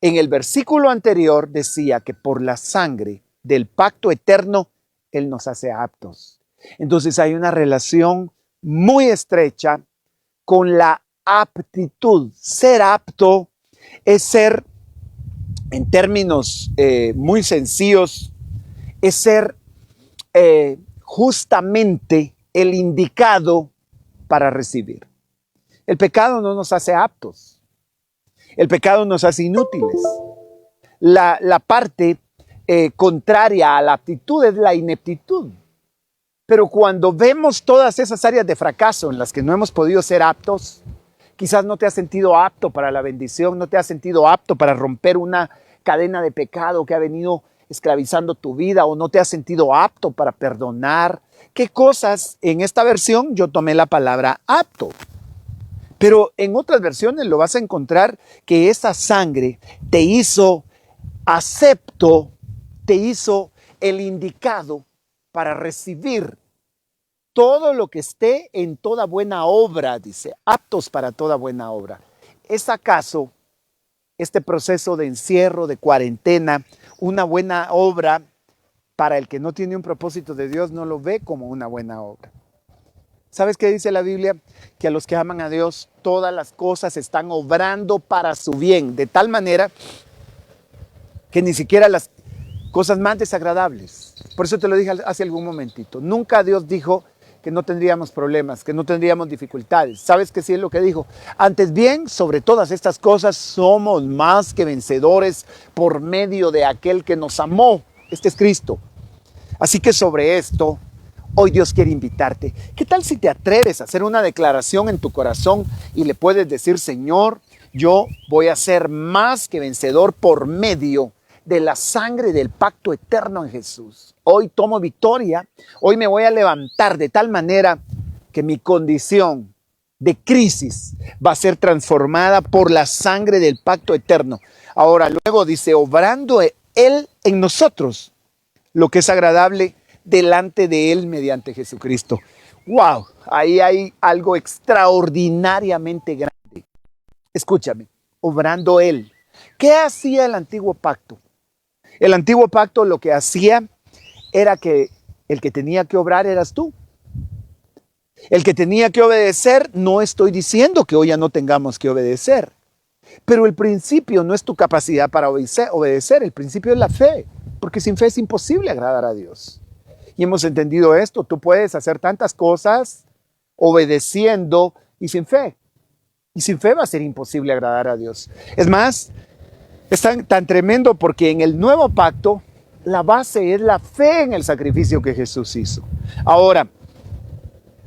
en el versículo anterior decía que por la sangre del pacto eterno Él nos hace aptos. Entonces hay una relación muy estrecha con la aptitud. Ser apto es ser, en términos muy sencillos, es ser justamente el indicado para recibir. El pecado no nos hace aptos. El pecado nos hace inútiles. La parte contraria a la aptitud es la ineptitud. Pero cuando vemos todas esas áreas de fracaso en las que no hemos podido ser aptos, quizás no te has sentido apto para la bendición, no te has sentido apto para romper una cadena de pecado que ha venido esclavizando tu vida, o no te has sentido apto para perdonar. ¿Qué cosas? En esta versión yo tomé la palabra apto, pero en otras versiones lo vas a encontrar que esa sangre te hizo acepto, te hizo el indicado para recibir todo lo que esté en toda buena obra, dice, aptos para toda buena obra. ¿es acaso este proceso de encierro, de cuarentena, una buena obra para el que no tiene un propósito de Dios? No lo ve como una buena obra. ¿Sabes qué dice la Biblia? Que a los que aman a Dios, todas las cosas están obrando para su bien, de tal manera que ni siquiera las cosas más desagradables. Por eso te lo dije hace algún momentito. Nunca Dios dijo que no tendríamos problemas, que no tendríamos dificultades. ¿Sabes qué sí es lo que dijo? Antes bien, sobre todas estas cosas, somos más que vencedores por medio de aquel que nos amó. Este es Cristo. Así que sobre esto, hoy Dios quiere invitarte. ¿Qué tal si te atreves a hacer una declaración en tu corazón y le puedes decir: Señor, yo voy a ser más que vencedor por medio de la sangre del pacto eterno en Jesús? Hoy tomo victoria, hoy me voy a levantar de tal manera que mi condición de crisis va a ser transformada por la sangre del pacto eterno. Ahora, luego dice, obrando Él en nosotros lo que es agradable delante de Él mediante Jesucristo. ¡Wow! Ahí hay algo extraordinariamente grande. Escúchame, obrando Él. ¿Qué hacía el antiguo pacto? El antiguo pacto lo que hacía era que el que tenía que obrar eras tú. El que tenía que obedecer, no estoy diciendo que hoy ya no tengamos que obedecer, pero el principio no es tu capacidad para obedecer, el principio es la fe, porque sin fe es imposible agradar a Dios. Y hemos entendido esto, tú puedes hacer tantas cosas obedeciendo y sin fe. Y sin fe va a ser imposible agradar a Dios. Es más, es tan tremendo porque en el nuevo pacto la base es la fe en el sacrificio que Jesús hizo. Ahora,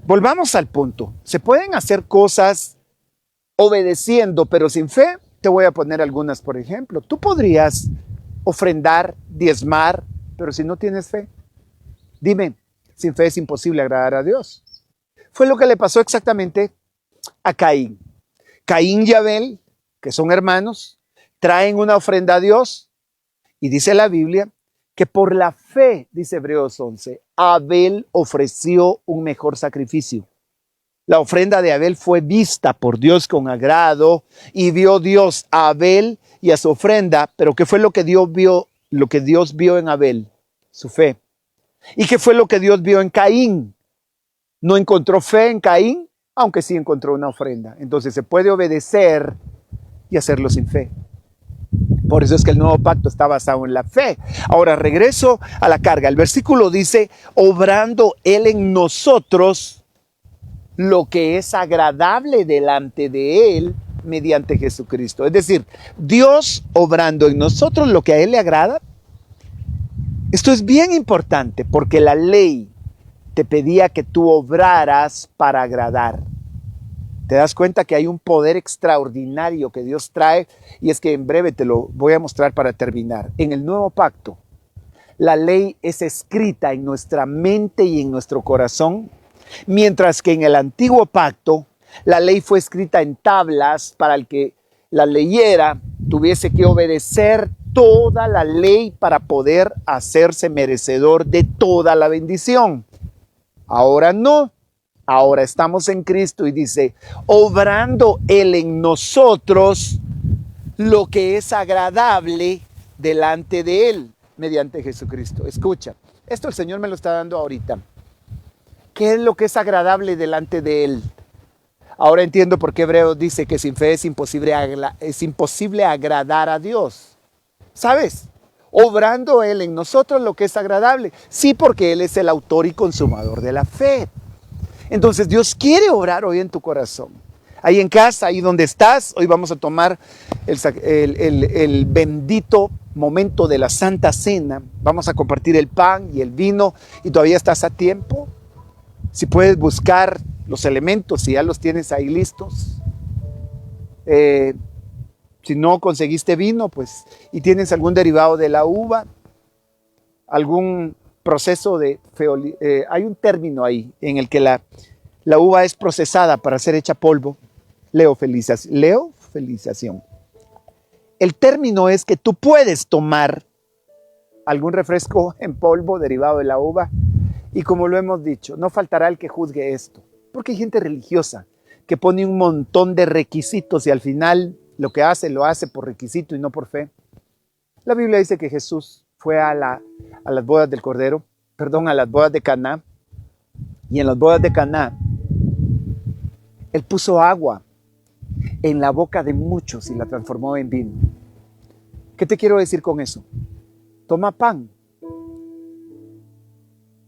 volvamos al punto. ¿Se pueden hacer cosas obedeciendo pero sin fe? Te voy a poner algunas, por ejemplo. Tú podrías ofrendar, diezmar, pero si no tienes fe. Dime, sin fe es imposible agradar a Dios. Fue lo que le pasó exactamente a Caín. Caín y Abel, que son hermanos, traen una ofrenda a Dios y dice la Biblia que por la fe, dice Hebreos 11, Abel ofreció un mejor sacrificio. La ofrenda de Abel fue vista por Dios con agrado y vio Dios a Abel y a su ofrenda, pero ¿qué fue lo que Dios vio? Lo que Dios vio en Abel, su fe. ¿Y qué fue lo que Dios vio en Caín? No encontró fe en Caín, aunque sí encontró una ofrenda. Entonces se puede obedecer y hacerlo sin fe. Por eso es que el nuevo pacto está basado en la fe. Ahora regreso a la carga. El versículo dice, obrando Él en nosotros lo que es agradable delante de Él mediante Jesucristo. Es decir, Dios obrando en nosotros lo que a Él le agrada. Esto es bien importante porque la ley te pedía que tú obraras para agradar. Te das cuenta que hay un poder extraordinario que Dios trae y es que en breve te lo voy a mostrar para terminar. En el nuevo pacto, la ley es escrita en nuestra mente y en nuestro corazón, mientras que en el antiguo pacto, la ley fue escrita en tablas para el que la leyera tuviese que obedecer toda la ley para poder hacerse merecedor de toda la bendición. Ahora no. Ahora estamos en Cristo y dice, obrando Él en nosotros lo que es agradable delante de Él, mediante Jesucristo. Escucha, esto el Señor me lo está dando ahorita. ¿Qué es lo que es agradable delante de Él? Ahora entiendo por qué Hebreos dice que sin fe es imposible agradar a Dios. ¿Sabes? Obrando Él en nosotros lo que es agradable. Sí, porque Él es el autor y consumador de la fe. Entonces Dios quiere obrar hoy en tu corazón. Ahí en casa, ahí donde estás, hoy vamos a tomar el bendito momento de la Santa Cena. Vamos a compartir el pan y el vino y todavía estás a tiempo. Si puedes buscar los elementos, si ya los tienes ahí listos. Si no conseguiste vino, pues, y tienes algún derivado de la uva, algún proceso de hay un término ahí en el que la uva es procesada para ser hecha polvo, leofilización. El término es que tú puedes tomar algún refresco en polvo derivado de la uva y como lo hemos dicho, no faltará el que juzgue esto, porque hay gente religiosa que pone un montón de requisitos y al final lo que hace, lo hace por requisito y no por fe. La Biblia dice que Jesús fue a las bodas del Cordero, a las bodas de Caná, y en las bodas de Caná, Él puso agua en la boca de muchos y la transformó en vino. ¿Qué te quiero decir con eso? Toma pan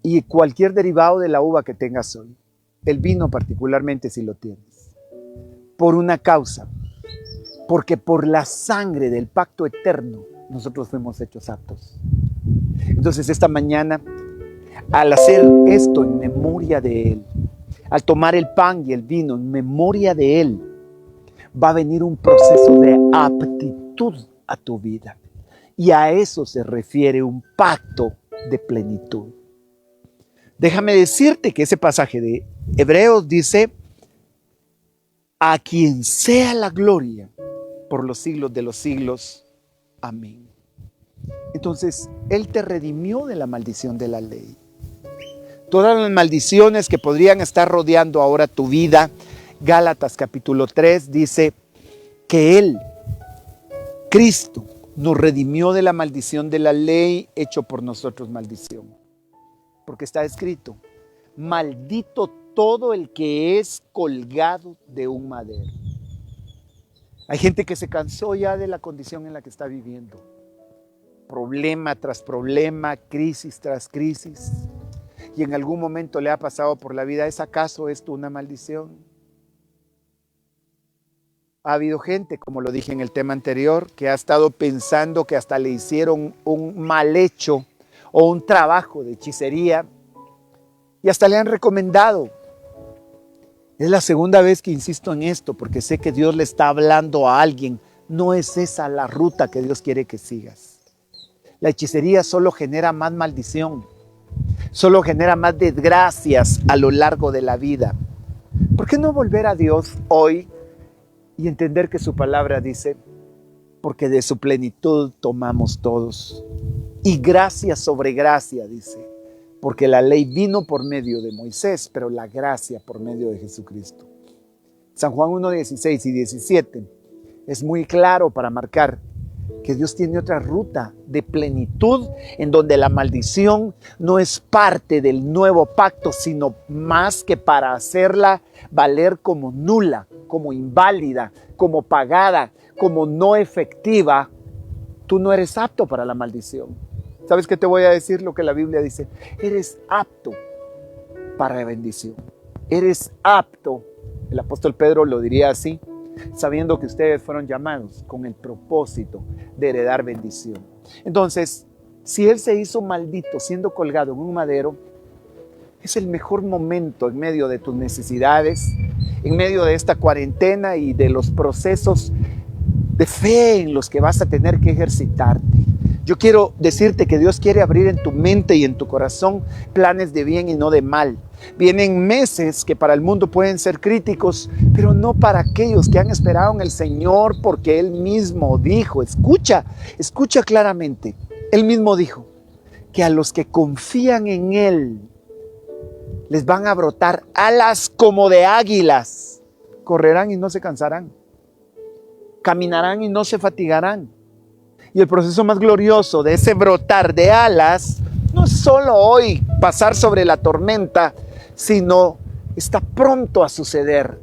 y cualquier derivado de la uva que tengas hoy, el vino particularmente si lo tienes, por una causa, porque por la sangre del pacto eterno nosotros fuimos hechos aptos. Entonces esta mañana, al hacer esto en memoria de Él, al tomar el pan y el vino en memoria de Él, va a venir un proceso de aptitud a tu vida. Y a eso se refiere un pacto de plenitud. Déjame decirte que ese pasaje de Hebreos dice: a quien sea la gloria por los siglos de los siglos. Amén. Entonces, Él te redimió de la maldición de la ley. Todas las maldiciones que podrían estar rodeando ahora tu vida, Gálatas capítulo 3 dice que Él, Cristo, nos redimió de la maldición de la ley, hecho por nosotros maldición. Porque está escrito: maldito todo el que es colgado de un madero. Hay gente que se cansó ya de la condición en la que está viviendo. Problema tras problema, crisis tras crisis. Y en algún momento le ha pasado por la vida: ¿es acaso esto una maldición? Ha habido gente, como lo dije en el tema anterior, que ha estado pensando que hasta le hicieron un mal hecho o un trabajo de hechicería y hasta le han recomendado. Es la segunda vez que insisto en esto, porque sé que Dios le está hablando a alguien. No es esa la ruta que Dios quiere que sigas. La hechicería solo genera más maldición, solo genera más desgracias a lo largo de la vida. ¿Por qué no volver a Dios hoy y entender que su palabra dice: porque de su plenitud tomamos todos? Y gracia sobre gracia, dice, porque la ley vino por medio de Moisés, pero la gracia por medio de Jesucristo. San Juan 1:16 y 17 es muy claro para marcar que Dios tiene otra ruta de plenitud, en donde la maldición no es parte del nuevo pacto, sino más que para hacerla valer como nula, como inválida, como pagada, como no efectiva. Tú no eres apto para la maldición. ¿Sabes qué te voy a decir? Lo que la Biblia dice: eres apto para la bendición. Eres apto. El apóstol Pedro lo diría así: sabiendo que ustedes fueron llamados con el propósito de heredar bendición. Entonces, si Él se hizo maldito siendo colgado en un madero, es el mejor momento en medio de tus necesidades, en medio de esta cuarentena y de los procesos de fe en los que vas a tener que ejercitarte. Yo quiero decirte que Dios quiere abrir en tu mente y en tu corazón planes de bien y no de mal. Vienen meses que para el mundo pueden ser críticos, pero no para aquellos que han esperado en el Señor, porque Él mismo dijo, escucha claramente, Él mismo dijo que a los que confían en Él les van a brotar alas como de águilas, correrán y no se cansarán, caminarán y no se fatigarán. Y el proceso más glorioso de ese brotar de alas no es solo hoy pasar sobre la tormenta, sino está pronto a suceder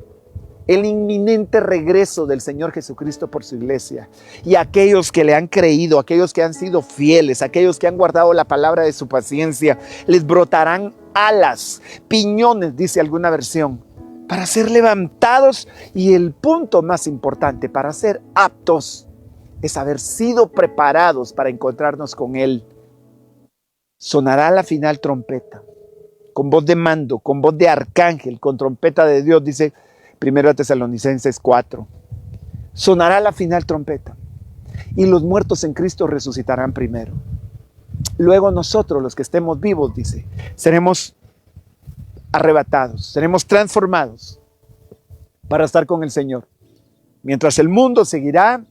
el inminente regreso del Señor Jesucristo por su iglesia. Y aquellos que le han creído, aquellos que han sido fieles, aquellos que han guardado la palabra de su paciencia, les brotarán alas, piñones, dice alguna versión, para ser levantados. Y el punto más importante, para ser aptos, es haber sido preparados para encontrarnos con Él. Sonará la final trompeta, con voz de mando, con voz de arcángel, con trompeta de Dios, dice 1 Tesalonicenses 4. Sonará la final trompeta y los muertos en Cristo resucitarán primero. Luego nosotros, los que estemos vivos, dice, seremos arrebatados, seremos transformados para estar con el Señor. Mientras el mundo seguirá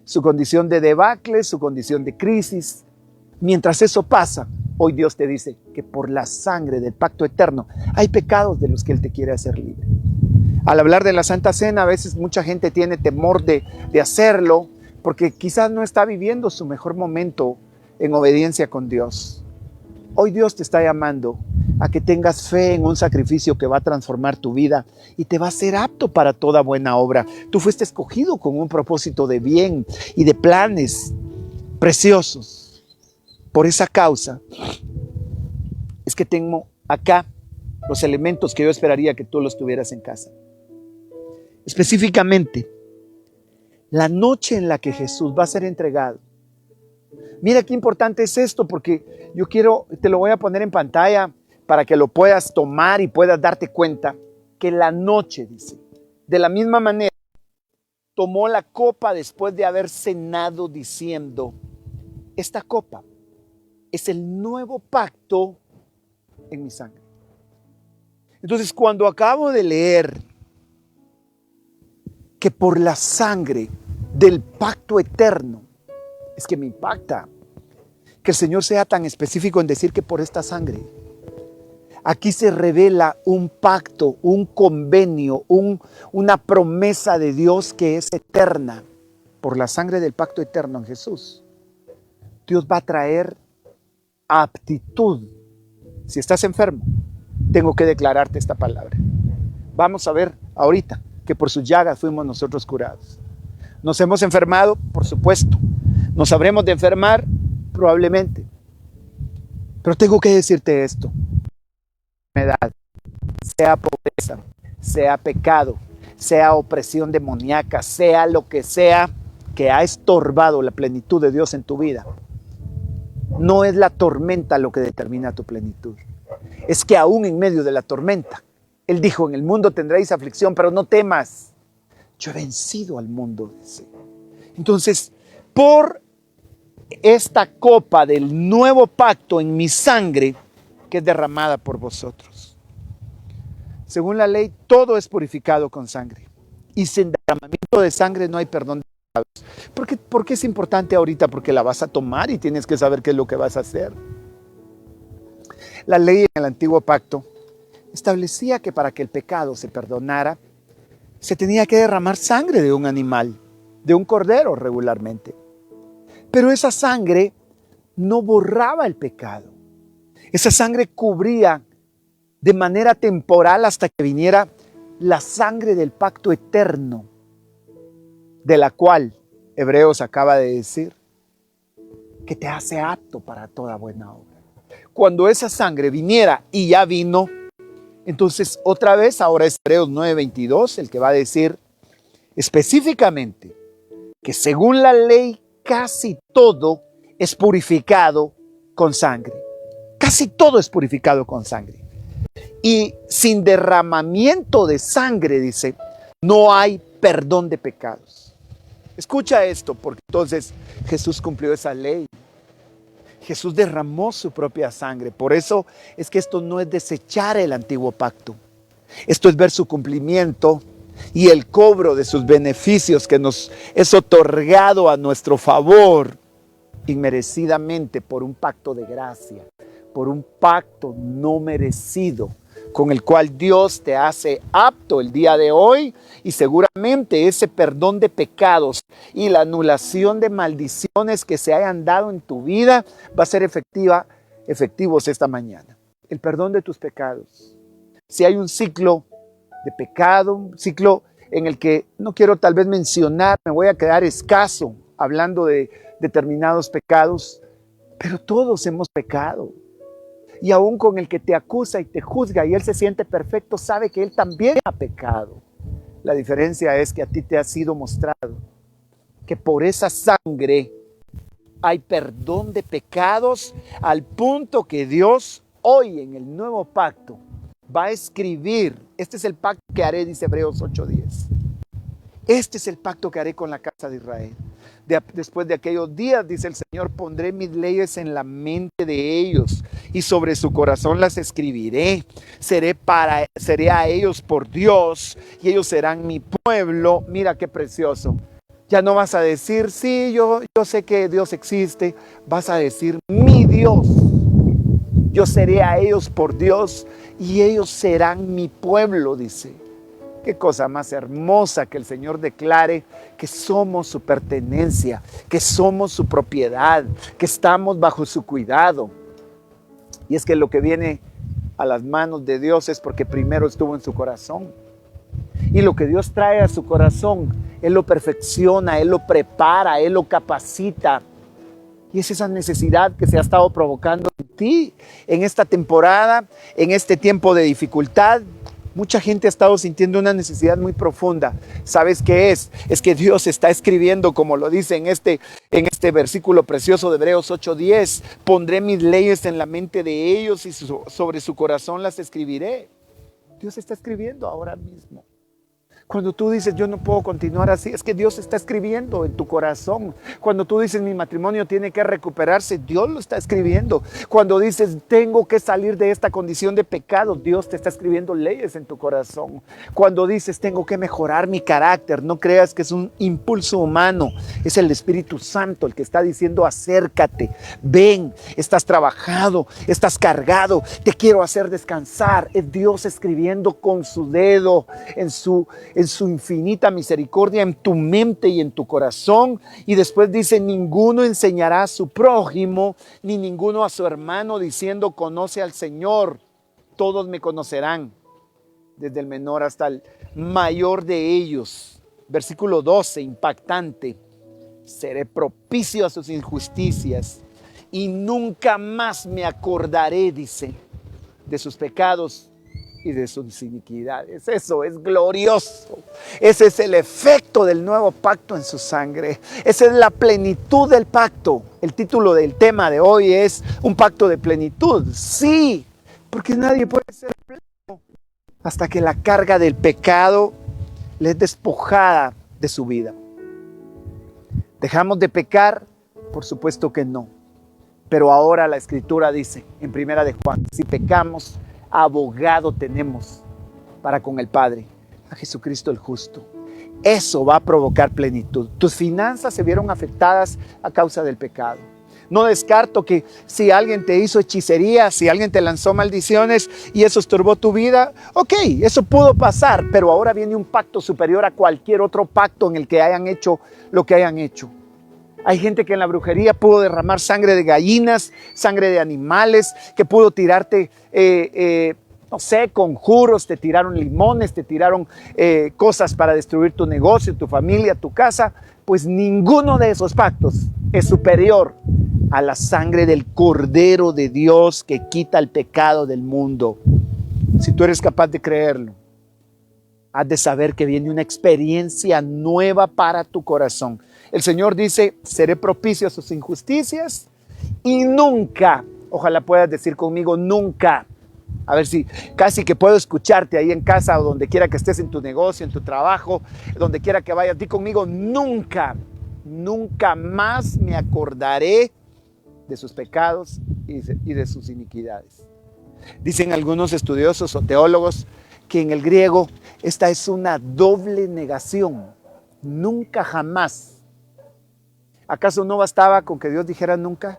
su condición de debacle, su condición de crisis. Mientras eso pasa, hoy Dios te dice que por la sangre del pacto eterno hay pecados de los que Él te quiere hacer libre. Al hablar de la Santa Cena, a veces mucha gente tiene temor de hacerlo porque quizás no está viviendo su mejor momento en obediencia con Dios. Hoy Dios te está llamando a que tengas fe en un sacrificio que va a transformar tu vida y te va a hacer apto para toda buena obra. Tú fuiste escogido con un propósito de bien y de planes preciosos. Por esa causa es que tengo acá los elementos que yo esperaría que tú los tuvieras en casa. Específicamente, la noche en la que Jesús va a ser entregado. Mira qué importante es esto, porque te lo voy a poner en pantalla para que lo puedas tomar y puedas darte cuenta que la noche, dice, de la misma manera, tomó la copa después de haber cenado diciendo, esta copa es el nuevo pacto en mi sangre. Entonces, cuando acabo de leer que por la sangre del pacto eterno, es que me impacta que el Señor sea tan específico en decir que por esta sangre. Aquí se revela un pacto, un convenio, una promesa de Dios que es eterna. Por la sangre del pacto eterno en Jesús, Dios va a traer aptitud. Si estás enfermo, tengo que declararte esta palabra. Vamos a ver ahorita que por sus llagas fuimos nosotros curados. ¿Nos hemos enfermado? Por supuesto. ¿Nos habremos de enfermar? Probablemente. Pero tengo que decirte esto. Enfermedad, sea pobreza, sea pecado, sea opresión demoníaca, sea lo que sea que ha estorbado la plenitud de Dios en tu vida. No es la tormenta lo que determina tu plenitud. Es que aún en medio de la tormenta, Él dijo, en el mundo tendréis aflicción, pero no temas. Yo he vencido al mundo, dice. Entonces, por esta copa del nuevo pacto en mi sangre, que es derramada por vosotros. Según la ley, todo es purificado con sangre. Y sin derramamiento de sangre no hay perdón de pecados. ¿Por qué es importante ahorita? Porque la vas a tomar y tienes que saber qué es lo que vas a hacer. La ley en el antiguo pacto establecía que para que el pecado se perdonara, se tenía que derramar sangre de un animal, de un cordero regularmente. Pero esa sangre no borraba el pecado. Esa sangre cubría de manera temporal hasta que viniera la sangre del pacto eterno, de la cual Hebreos acaba de decir que te hace apto para toda buena obra. Cuando esa sangre viniera y ya vino, entonces otra vez, ahora es Hebreos 9:22 el que va a decir específicamente que según la ley casi todo es purificado con sangre. Casi todo es purificado con sangre. Y sin derramamiento de sangre, dice, no hay perdón de pecados. Escucha esto, porque entonces Jesús cumplió esa ley. Jesús derramó su propia sangre. Por eso es que esto no es desechar el antiguo pacto. Esto es ver su cumplimiento y el cobro de sus beneficios que nos es otorgado a nuestro favor inmerecidamente por un pacto de gracia, por un pacto no merecido, con el cual Dios te hace apto el día de hoy, y seguramente ese perdón de pecados y la anulación de maldiciones que se hayan dado en tu vida va a ser efectivos esta mañana. El perdón de tus pecados. Si hay un ciclo de pecado, un ciclo en el que no quiero tal vez mencionar, me voy a quedar escaso hablando de determinados pecados, pero todos hemos pecado. Y aún con el que te acusa y te juzga y él se siente perfecto, sabe que él también ha pecado. La diferencia es que a ti te ha sido mostrado que por esa sangre hay perdón de pecados, al punto que Dios hoy en el nuevo pacto va a escribir, este es el pacto que haré, dice Hebreos 8:10. Este es el pacto que haré con la casa de Israel. Después de aquellos días, dice el Señor, pondré mis leyes en la mente de ellos y sobre su corazón las escribiré. Seré a ellos por Dios y ellos serán mi pueblo. Mira qué precioso. Ya no vas a decir, sí, yo sé que Dios existe. Vas a decir, mi Dios. Yo seré a ellos por Dios y ellos serán mi pueblo, dice. Qué cosa más hermosa que el Señor declare que somos su pertenencia, que somos su propiedad, que estamos bajo su cuidado. Y es que lo que viene a las manos de Dios es porque primero estuvo en su corazón. Y lo que Dios trae a su corazón, Él lo perfecciona, Él lo prepara, Él lo capacita. Y es esa necesidad que se ha estado provocando en ti en esta temporada, en este tiempo de dificultad. Mucha gente ha estado sintiendo una necesidad muy profunda. ¿Sabes qué es? Es que Dios está escribiendo, como lo dice en este versículo precioso de Hebreos 8:10. Pondré mis leyes en la mente de ellos y sobre su corazón las escribiré. Dios está escribiendo ahora mismo. Cuando tú dices, yo no puedo continuar así, es que Dios está escribiendo en tu corazón. Cuando tú dices, mi matrimonio tiene que recuperarse, Dios lo está escribiendo. Cuando dices, tengo que salir de esta condición de pecado, Dios te está escribiendo leyes en tu corazón. Cuando dices, tengo que mejorar mi carácter, no creas que es un impulso humano, es el Espíritu Santo el que está diciendo, acércate, ven, estás trabajado, estás cargado, te quiero hacer descansar. Es Dios escribiendo con su dedo en su infinita misericordia en tu mente y en tu corazón. Y después dice, ninguno enseñará a su prójimo, ni ninguno a su hermano, diciendo, conoce al Señor. Todos me conocerán, desde el menor hasta el mayor de ellos. Versículo 12, impactante. Seré propicio a sus injusticias y nunca más me acordaré, dice, de sus pecados y de sus iniquidades. Eso es glorioso. Ese es el efecto del nuevo pacto en su sangre. Esa es la plenitud del pacto. El título del tema de hoy es un pacto de plenitud. Sí, porque nadie puede ser pleno hasta que la carga del pecado le es despojada de su vida. ¿Dejamos de pecar? Por supuesto que no. Pero ahora la Escritura dice en Primera de Juan, si pecamos, abogado tenemos para con el Padre, a Jesucristo el justo. Eso va a provocar plenitud. Tus finanzas se vieron afectadas a causa del pecado. No descarto que si alguien te hizo hechicería, si alguien te lanzó maldiciones y eso estorbó tu vida, ok, eso pudo pasar, pero ahora viene un pacto superior a cualquier otro pacto en el que hayan hecho lo que hayan hecho. Hay gente que en la brujería pudo derramar sangre de gallinas, sangre de animales, que pudo tirarte, no sé, conjuros, te tiraron limones, te tiraron cosas para destruir tu negocio, tu familia, tu casa. Pues ninguno de esos pactos es superior a la sangre del Cordero de Dios que quita el pecado del mundo. Si tú eres capaz de creerlo, has de saber que viene una experiencia nueva para tu corazón. El Señor dice, seré propicio a sus injusticias y nunca, ojalá puedas decir conmigo, nunca. A ver si casi que puedo escucharte ahí en casa o donde quiera que estés, en tu negocio, en tu trabajo, donde quiera que vayas, di conmigo, nunca, nunca más me acordaré de sus pecados y de sus iniquidades. Dicen algunos estudiosos o teólogos que en el griego esta es una doble negación. Nunca, jamás. ¿Acaso no bastaba con que Dios dijera nunca?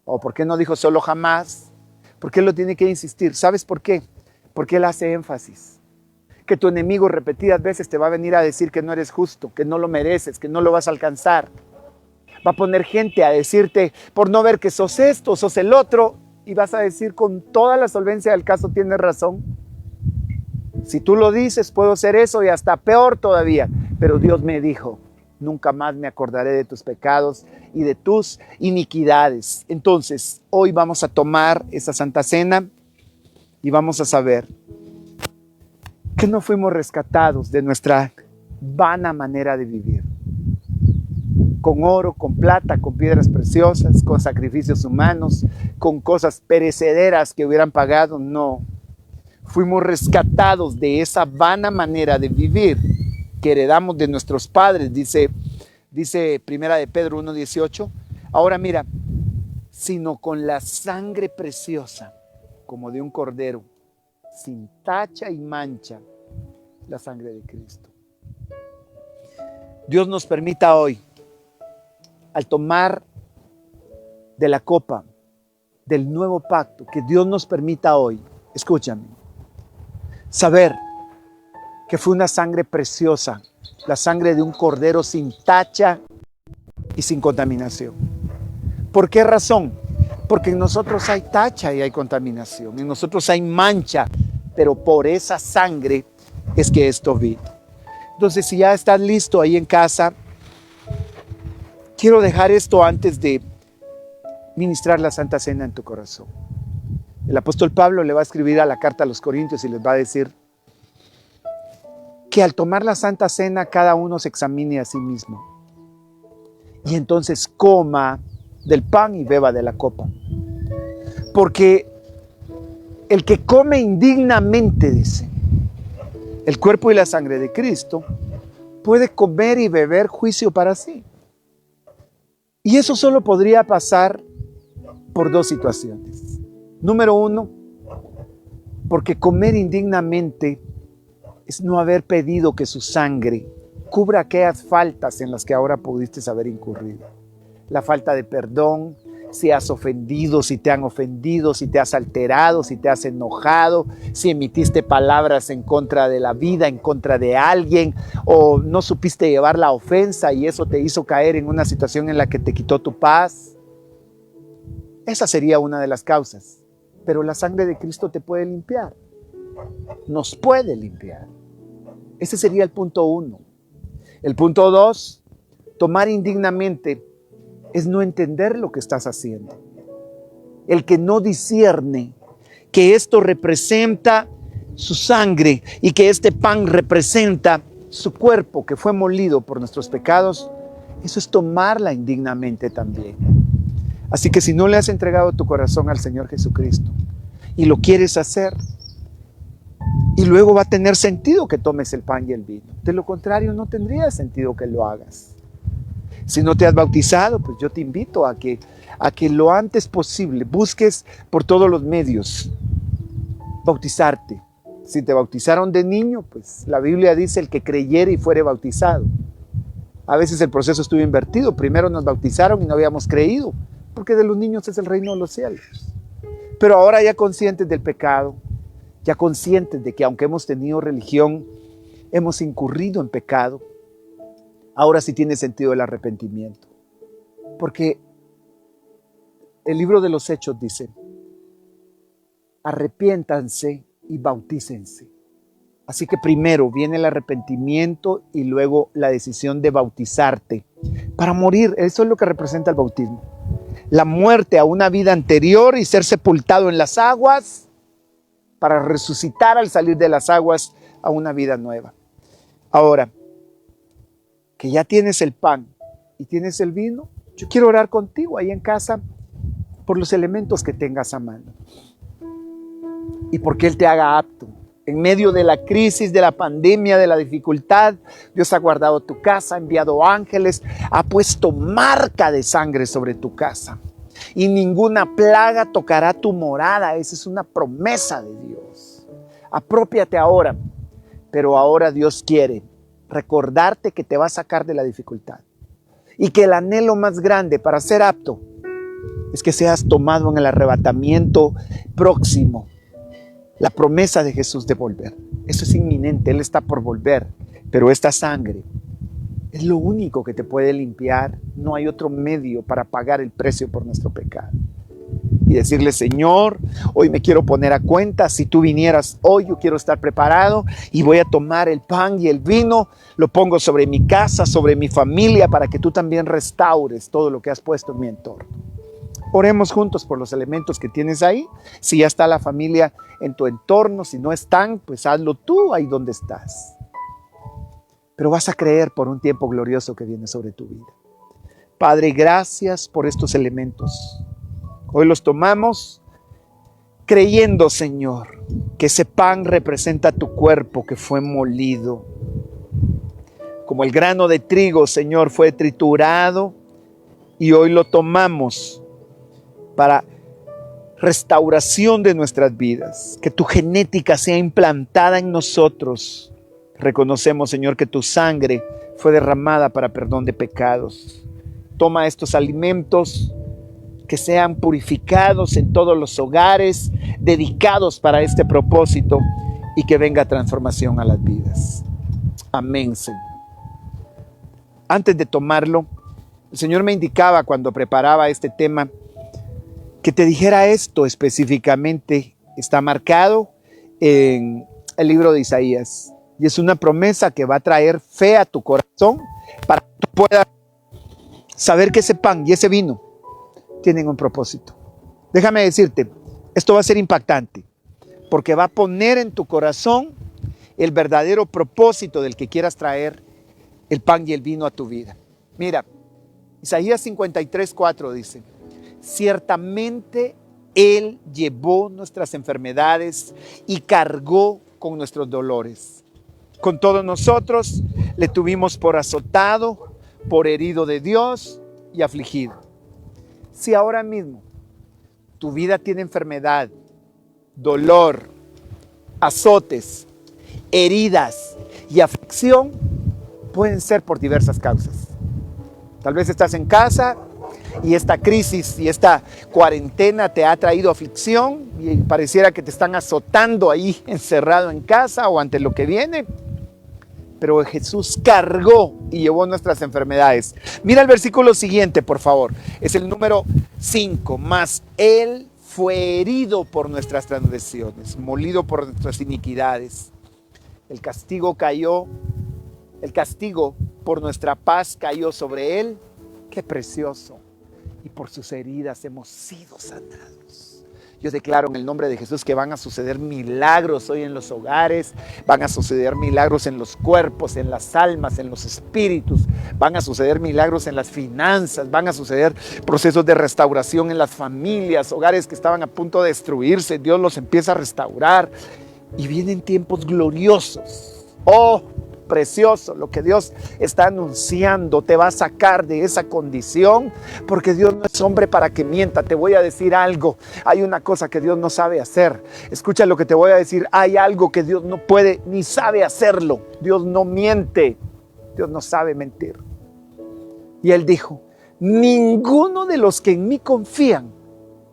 ¿O por qué no dijo solo jamás? ¿Por qué lo tiene que insistir? ¿Sabes por qué? Porque Él hace énfasis. Que tu enemigo repetidas veces te va a venir a decir que no eres justo, que no lo mereces, que no lo vas a alcanzar. Va a poner gente a decirte, por no ver que sos esto, sos el otro, y vas a decir con toda la solvencia del caso, tienes razón. Si tú lo dices, puedo ser eso y hasta peor todavía. Pero Dios me dijo, nunca más me acordaré de tus pecados y de tus iniquidades. Entonces, hoy vamos a tomar esa Santa Cena y vamos a saber que no fuimos rescatados de nuestra vana manera de vivir. Con oro, con plata, con piedras preciosas, con sacrificios humanos, con cosas perecederas que hubieran pagado, no. Fuimos rescatados de esa vana manera de vivir que heredamos de nuestros padres, dice Primera de Pedro 1:18. Ahora mira, sino con la sangre preciosa, como de un cordero, sin tacha y mancha, la sangre de Cristo. Dios nos permita hoy, al tomar de la copa del nuevo pacto, que Dios nos permita hoy, escúchame, saber que fue una sangre preciosa, la sangre de un cordero sin tacha y sin contaminación. ¿Por qué razón? Porque en nosotros hay tacha y hay contaminación, en nosotros hay mancha, pero por esa sangre es que esto vino. Entonces, si ya estás listo ahí en casa, quiero dejar esto antes de ministrar la Santa Cena en tu corazón. El apóstol Pablo le va a escribir a la carta a los Corintios y les va a decir que al tomar la Santa Cena cada uno se examine a sí mismo y entonces coma del pan y beba de la copa. Porque el que come indignamente, dice, el cuerpo y la sangre de Cristo, puede comer y beber juicio para sí. Y eso solo podría pasar por dos situaciones. Número uno, porque comer indignamente es no haber pedido que su sangre cubra aquellas faltas en las que ahora pudiste haber incurrido. La falta de perdón, si has ofendido, si te han ofendido, si te has alterado, si te has enojado, si emitiste palabras en contra de la vida, en contra de alguien, o no supiste llevar la ofensa y eso te hizo caer en una situación en la que te quitó tu paz. Esa sería una de las causas. Pero la sangre de Cristo te puede limpiar. Nos puede limpiar. Ese sería el punto 1. El punto 2, tomar indignamente es no entender lo que estás haciendo. El que no discierne que esto representa su sangre y que este pan representa su cuerpo que fue molido por nuestros pecados, eso es tomarla indignamente también. Así que si no le has entregado tu corazón al Señor Jesucristo y lo quieres hacer, y luego va a tener sentido que tomes el pan y el vino. De lo contrario, no tendría sentido que lo hagas. Si no te has bautizado, pues yo te invito a que lo antes posible busques por todos los medios bautizarte. Si te bautizaron de niño, pues la Biblia dice el que creyere y fuere bautizado. A veces el proceso estuvo invertido. Primero nos bautizaron y no habíamos creído, porque de los niños es el reino de los cielos. Pero ahora ya conscientes del pecado, ya conscientes de que aunque hemos tenido religión, hemos incurrido en pecado, ahora sí tiene sentido el arrepentimiento. Porque el libro de los Hechos dice, arrepiéntanse y bautícense. Así que primero viene el arrepentimiento y luego la decisión de bautizarte para morir. Eso es lo que representa el bautismo. La muerte a una vida anterior y ser sepultado en las aguas para resucitar al salir de las aguas a una vida nueva. Ahora, que ya tienes el pan y tienes el vino, yo quiero orar contigo ahí en casa por los elementos que tengas a mano y porque Él te haga apto. En medio de la crisis, de la pandemia, de la dificultad, Dios ha guardado tu casa, ha enviado ángeles, ha puesto marca de sangre sobre tu casa. Y ninguna plaga tocará tu morada. Esa es una promesa de Dios. Aprópiate ahora. Pero ahora Dios quiere recordarte que te va a sacar de la dificultad. Y que el anhelo más grande para ser apto es que seas tomado en el arrebatamiento próximo. La promesa de Jesús de volver. Eso es inminente. Él está por volver. Pero esta sangre es lo único que te puede limpiar. No hay otro medio para pagar el precio por nuestro pecado. Y decirle, Señor, hoy me quiero poner a cuenta. Si tú vinieras hoy, yo quiero estar preparado y voy a tomar el pan y el vino. Lo pongo sobre mi casa, sobre mi familia, para que tú también restaures todo lo que has puesto en mi entorno. Oremos juntos por los elementos que tienes ahí. Si ya está la familia en tu entorno, si no están, pues hazlo tú ahí donde estás. Pero vas a creer por un tiempo glorioso que viene sobre tu vida. Padre, gracias por estos elementos. Hoy los tomamos creyendo, Señor, que ese pan representa tu cuerpo que fue molido. Como el grano de trigo, Señor, fue triturado y hoy lo tomamos para restauración de nuestras vidas, que tu genética sea implantada en nosotros. Reconocemos, Señor, que tu sangre fue derramada para perdón de pecados. Toma estos alimentos que sean purificados en todos los hogares, dedicados para este propósito, y que venga transformación a las vidas. Amén, Señor. Antes de tomarlo, el Señor me indicaba cuando preparaba este tema que te dijera esto específicamente. Está marcado en el libro de Isaías y es una promesa que va a traer fe a tu corazón para que tú puedas saber que ese pan y ese vino tienen un propósito. Déjame decirte, esto va a ser impactante porque va a poner en tu corazón el verdadero propósito del que quieras traer el pan y el vino a tu vida. Mira, Isaías 53:4 dice: ciertamente Él llevó nuestras enfermedades y cargó con nuestros dolores. Con todos nosotros le tuvimos por azotado, por herido de Dios y afligido. Si ahora mismo tu vida tiene enfermedad, dolor, azotes, heridas y aflicción, pueden ser por diversas causas. Tal vez estás en casa y esta crisis y esta cuarentena te ha traído aflicción y pareciera que te están azotando ahí encerrado en casa o ante lo que viene. Pero Jesús cargó y llevó nuestras enfermedades. Mira el versículo siguiente, por favor. Es el número 5. Mas Él fue herido por nuestras transgresiones, molido por nuestras iniquidades. El castigo por nuestra paz cayó sobre Él. Qué precioso. Y por sus heridas hemos sido sanados. Yo declaro en el nombre de Jesús que van a suceder milagros hoy en los hogares, van a suceder milagros en los cuerpos, en las almas, en los espíritus, van a suceder milagros en las finanzas, van a suceder procesos de restauración en las familias, hogares que estaban a punto de destruirse, Dios los empieza a restaurar y vienen tiempos gloriosos. ¡Oh! Precioso, lo que Dios está anunciando te va a sacar de esa condición, porque Dios no es hombre para que mienta. Te voy a decir algo, hay una cosa que Dios no sabe hacer. Escucha lo que te voy a decir, hay algo que Dios no puede ni sabe hacerlo. Dios no miente, Dios no sabe mentir. Y Él dijo: ninguno de los que en mí confían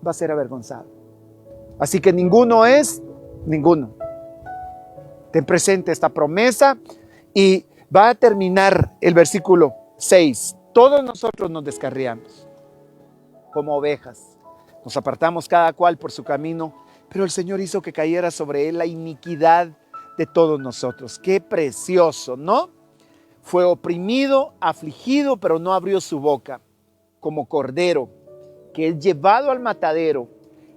va a ser avergonzado. Así que ninguno. Ten presente esta promesa. Y va a terminar el versículo 6. Todos nosotros nos descarriamos como ovejas. Nos apartamos cada cual por su camino, pero el Señor hizo que cayera sobre Él la iniquidad de todos nosotros. Qué precioso, ¿no? Fue oprimido, afligido, pero no abrió su boca. Como cordero que es llevado al matadero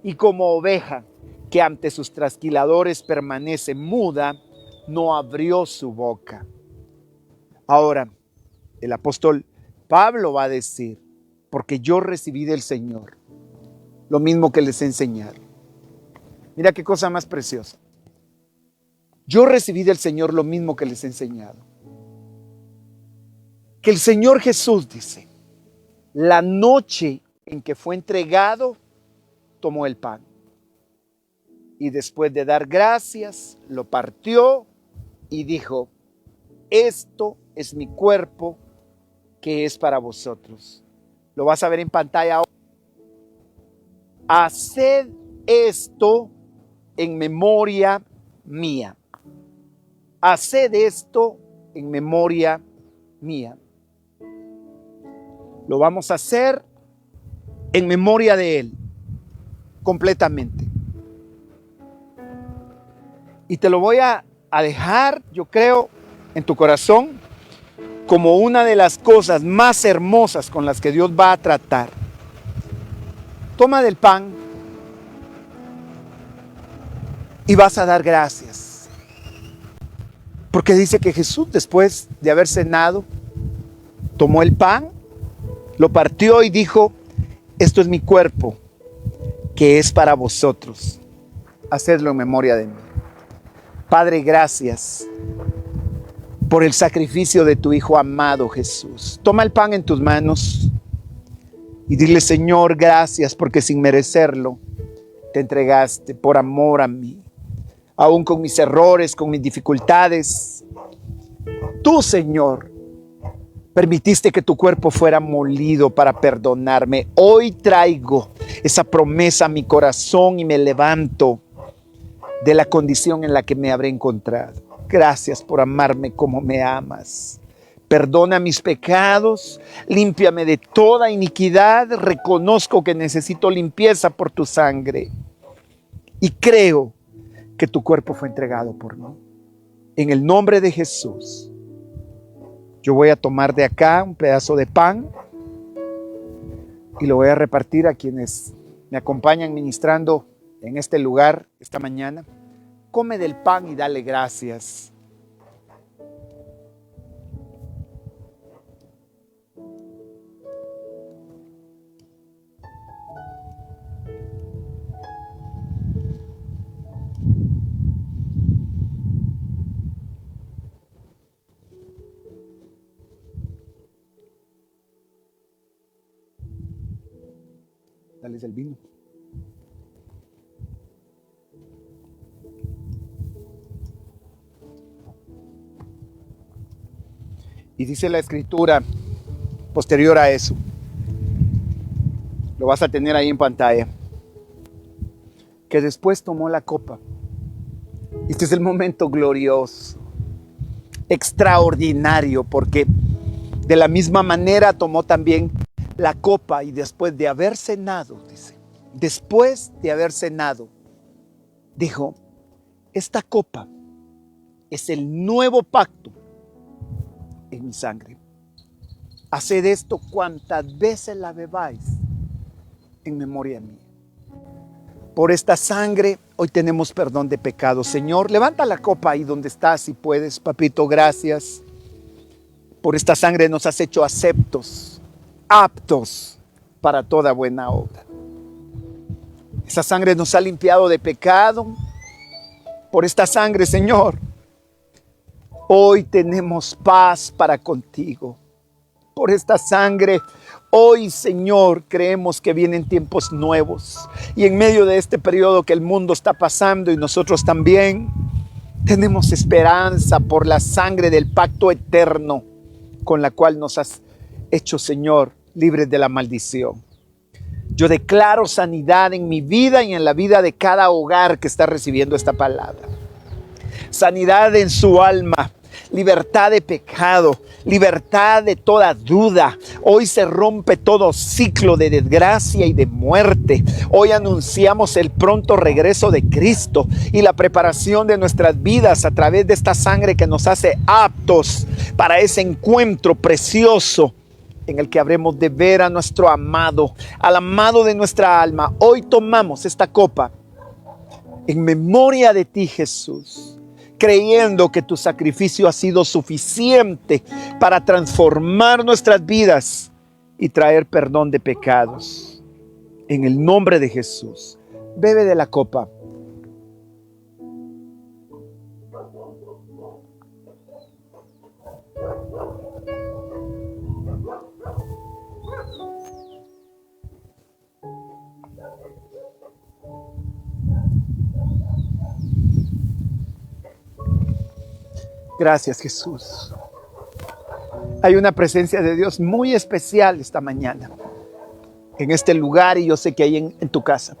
y como oveja que ante sus trasquiladores permanece muda, no abrió su boca. Ahora, el apóstol Pablo va a decir: porque yo recibí del Señor lo mismo que les enseñaron. Mira qué cosa más preciosa. Yo recibí del Señor lo mismo que les he enseñado. Que el Señor Jesús dice: la noche en que fue entregado, tomó el pan. Y después de dar gracias, lo partió y dijo: esto es mi cuerpo que es para vosotros. Lo vas a ver en pantalla ahora. Haced esto en memoria mía. Haced esto en memoria mía. Lo vamos a hacer en memoria de Él, completamente. Y te lo voy a dejar, yo creo, en tu corazón como una de las cosas más hermosas con las que Dios va a tratar. Toma del pan y vas a dar gracias. Porque dice que Jesús, después de haber cenado, tomó el pan, lo partió y dijo: esto es mi cuerpo que es para vosotros. Hacedlo en memoria de mí. Padre, gracias por el sacrificio de tu Hijo amado Jesús. Toma el pan en tus manos y dile: Señor, gracias porque sin merecerlo te entregaste por amor a mí. Aún con mis errores, con mis dificultades, tú, Señor, permitiste que tu cuerpo fuera molido para perdonarme. Hoy traigo esa promesa a mi corazón y me levanto de la condición en la que me habré encontrado. Gracias por amarme como me amas. Perdona mis pecados, límpiame de toda iniquidad. Reconozco que necesito limpieza por tu sangre. Y creo que tu cuerpo fue entregado por mí. En el nombre de Jesús, yo voy a tomar de acá un pedazo de pan y lo voy a repartir a quienes me acompañan ministrando en este lugar esta mañana. Come del pan y dale gracias. Dales el vino. Y dice la escritura posterior a eso, lo vas a tener ahí en pantalla, que después tomó la copa. Este es el momento glorioso, extraordinario, porque de la misma manera tomó también la copa y después de haber cenado, dice, después de haber cenado, dijo, esta copa es el nuevo pacto en mi sangre. Haced esto cuantas veces la bebáis en memoria mía. Por esta sangre hoy tenemos perdón de pecados. Señor, levanta la copa ahí donde estás si puedes. Papito, gracias. Por esta sangre nos has hecho aceptos, aptos para toda buena obra. Esa sangre nos ha limpiado de pecado. Por esta sangre, Señor, hoy tenemos paz para contigo. Por esta sangre, hoy, Señor, creemos que vienen tiempos nuevos. Y en medio de este periodo que el mundo está pasando y nosotros también, tenemos esperanza por la sangre del pacto eterno con la cual nos has hecho, Señor, libres de la maldición. Yo declaro sanidad en mi vida y en la vida de cada hogar que está recibiendo esta palabra. Sanidad en su alma, libertad de pecado, libertad de toda duda. Hoy se rompe todo ciclo de desgracia y de muerte. Hoy anunciamos el pronto regreso de Cristo y la preparación de nuestras vidas a través de esta sangre que nos hace aptos para ese encuentro precioso en el que habremos de ver a nuestro amado, al amado de nuestra alma. Hoy tomamos esta copa en memoria de ti, Jesús, creyendo que tu sacrificio ha sido suficiente para transformar nuestras vidas y traer perdón de pecados. En el nombre de Jesús, bebe de la copa. Gracias, Jesús. Hay una presencia de Dios muy especial esta mañana en este lugar y yo sé que hay en tu casa.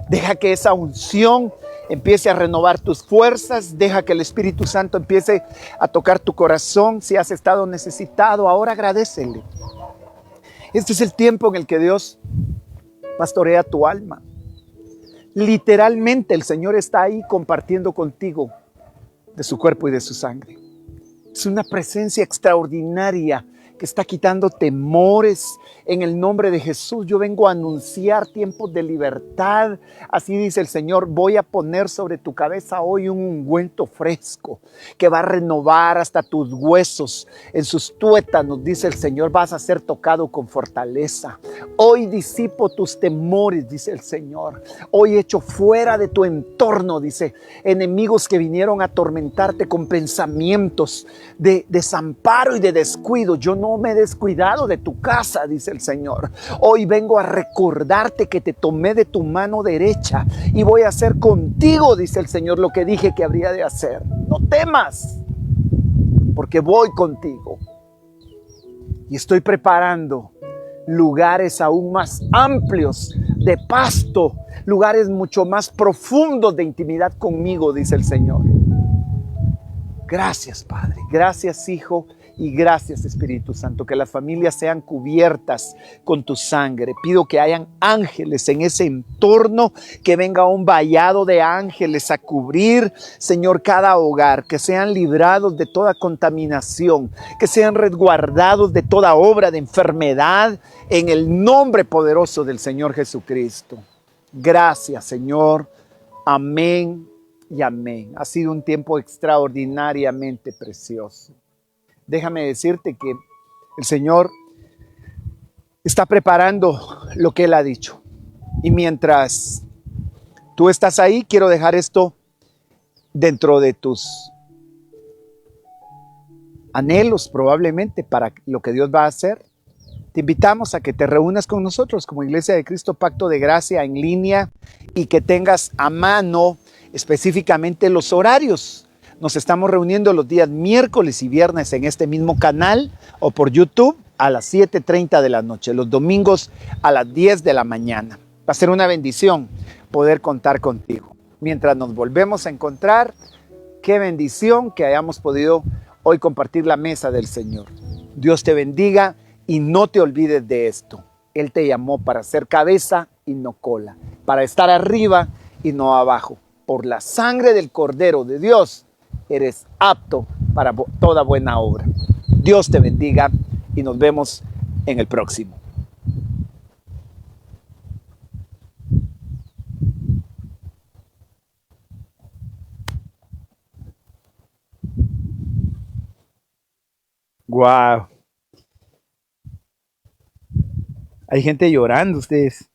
Deja que esa unción empiece a renovar tus fuerzas. Deja que el Espíritu Santo empiece a tocar tu corazón. Si has estado necesitado, ahora agradécele. Este es el tiempo en el que Dios pastorea tu alma. Literalmente el Señor está ahí compartiendo contigo de su cuerpo y de su sangre. Es una presencia extraordinaria que está quitando temores. En el nombre de Jesús yo vengo a anunciar tiempos de libertad. Así dice el Señor, voy a poner sobre tu cabeza hoy un ungüento fresco que va a renovar hasta tus huesos. En sus tuétanos, dice el Señor, vas a ser tocado con fortaleza. Hoy disipo tus temores, dice el Señor. Hoy echo fuera de tu entorno, dice, enemigos que vinieron a atormentarte con pensamientos de desamparo y de descuido. Yo no me he descuidado de tu casa, dice el Señor. Hoy vengo a recordarte que te tomé de tu mano derecha y voy a hacer contigo, dice el Señor, lo que dije que habría de hacer. No temas, porque voy contigo y estoy preparando lugares aún más amplios de pasto, lugares mucho más profundos de intimidad conmigo, dice el Señor. Gracias, Padre. Gracias, Hijo. Y gracias, Espíritu Santo, que las familias sean cubiertas con tu sangre. Pido que hayan ángeles en ese entorno, que venga un vallado de ángeles a cubrir, Señor, cada hogar, que sean librados de toda contaminación, que sean resguardados de toda obra de enfermedad, en el nombre poderoso del Señor Jesucristo. Gracias, Señor. Amén y amén. Ha sido un tiempo extraordinariamente precioso. Déjame decirte que el Señor está preparando lo que Él ha dicho. Y mientras tú estás ahí, quiero dejar esto dentro de tus anhelos probablemente para lo que Dios va a hacer. Te invitamos a que te reúnas con nosotros como Iglesia de Cristo Pacto de Gracia en línea y que tengas a mano específicamente los horarios. Nos estamos reuniendo los días miércoles y viernes en este mismo canal o por YouTube a las 7:30 de la noche, los domingos a las 10 de la mañana. Va a ser una bendición poder contar contigo. Mientras nos volvemos a encontrar, qué bendición que hayamos podido hoy compartir la mesa del Señor. Dios te bendiga y no te olvides de esto. Él te llamó para ser cabeza y no cola, para estar arriba y no abajo. Por la sangre del Cordero de Dios, eres apto para toda buena obra. Dios te bendiga y nos vemos en el próximo. Wow. Hay gente llorando, ustedes.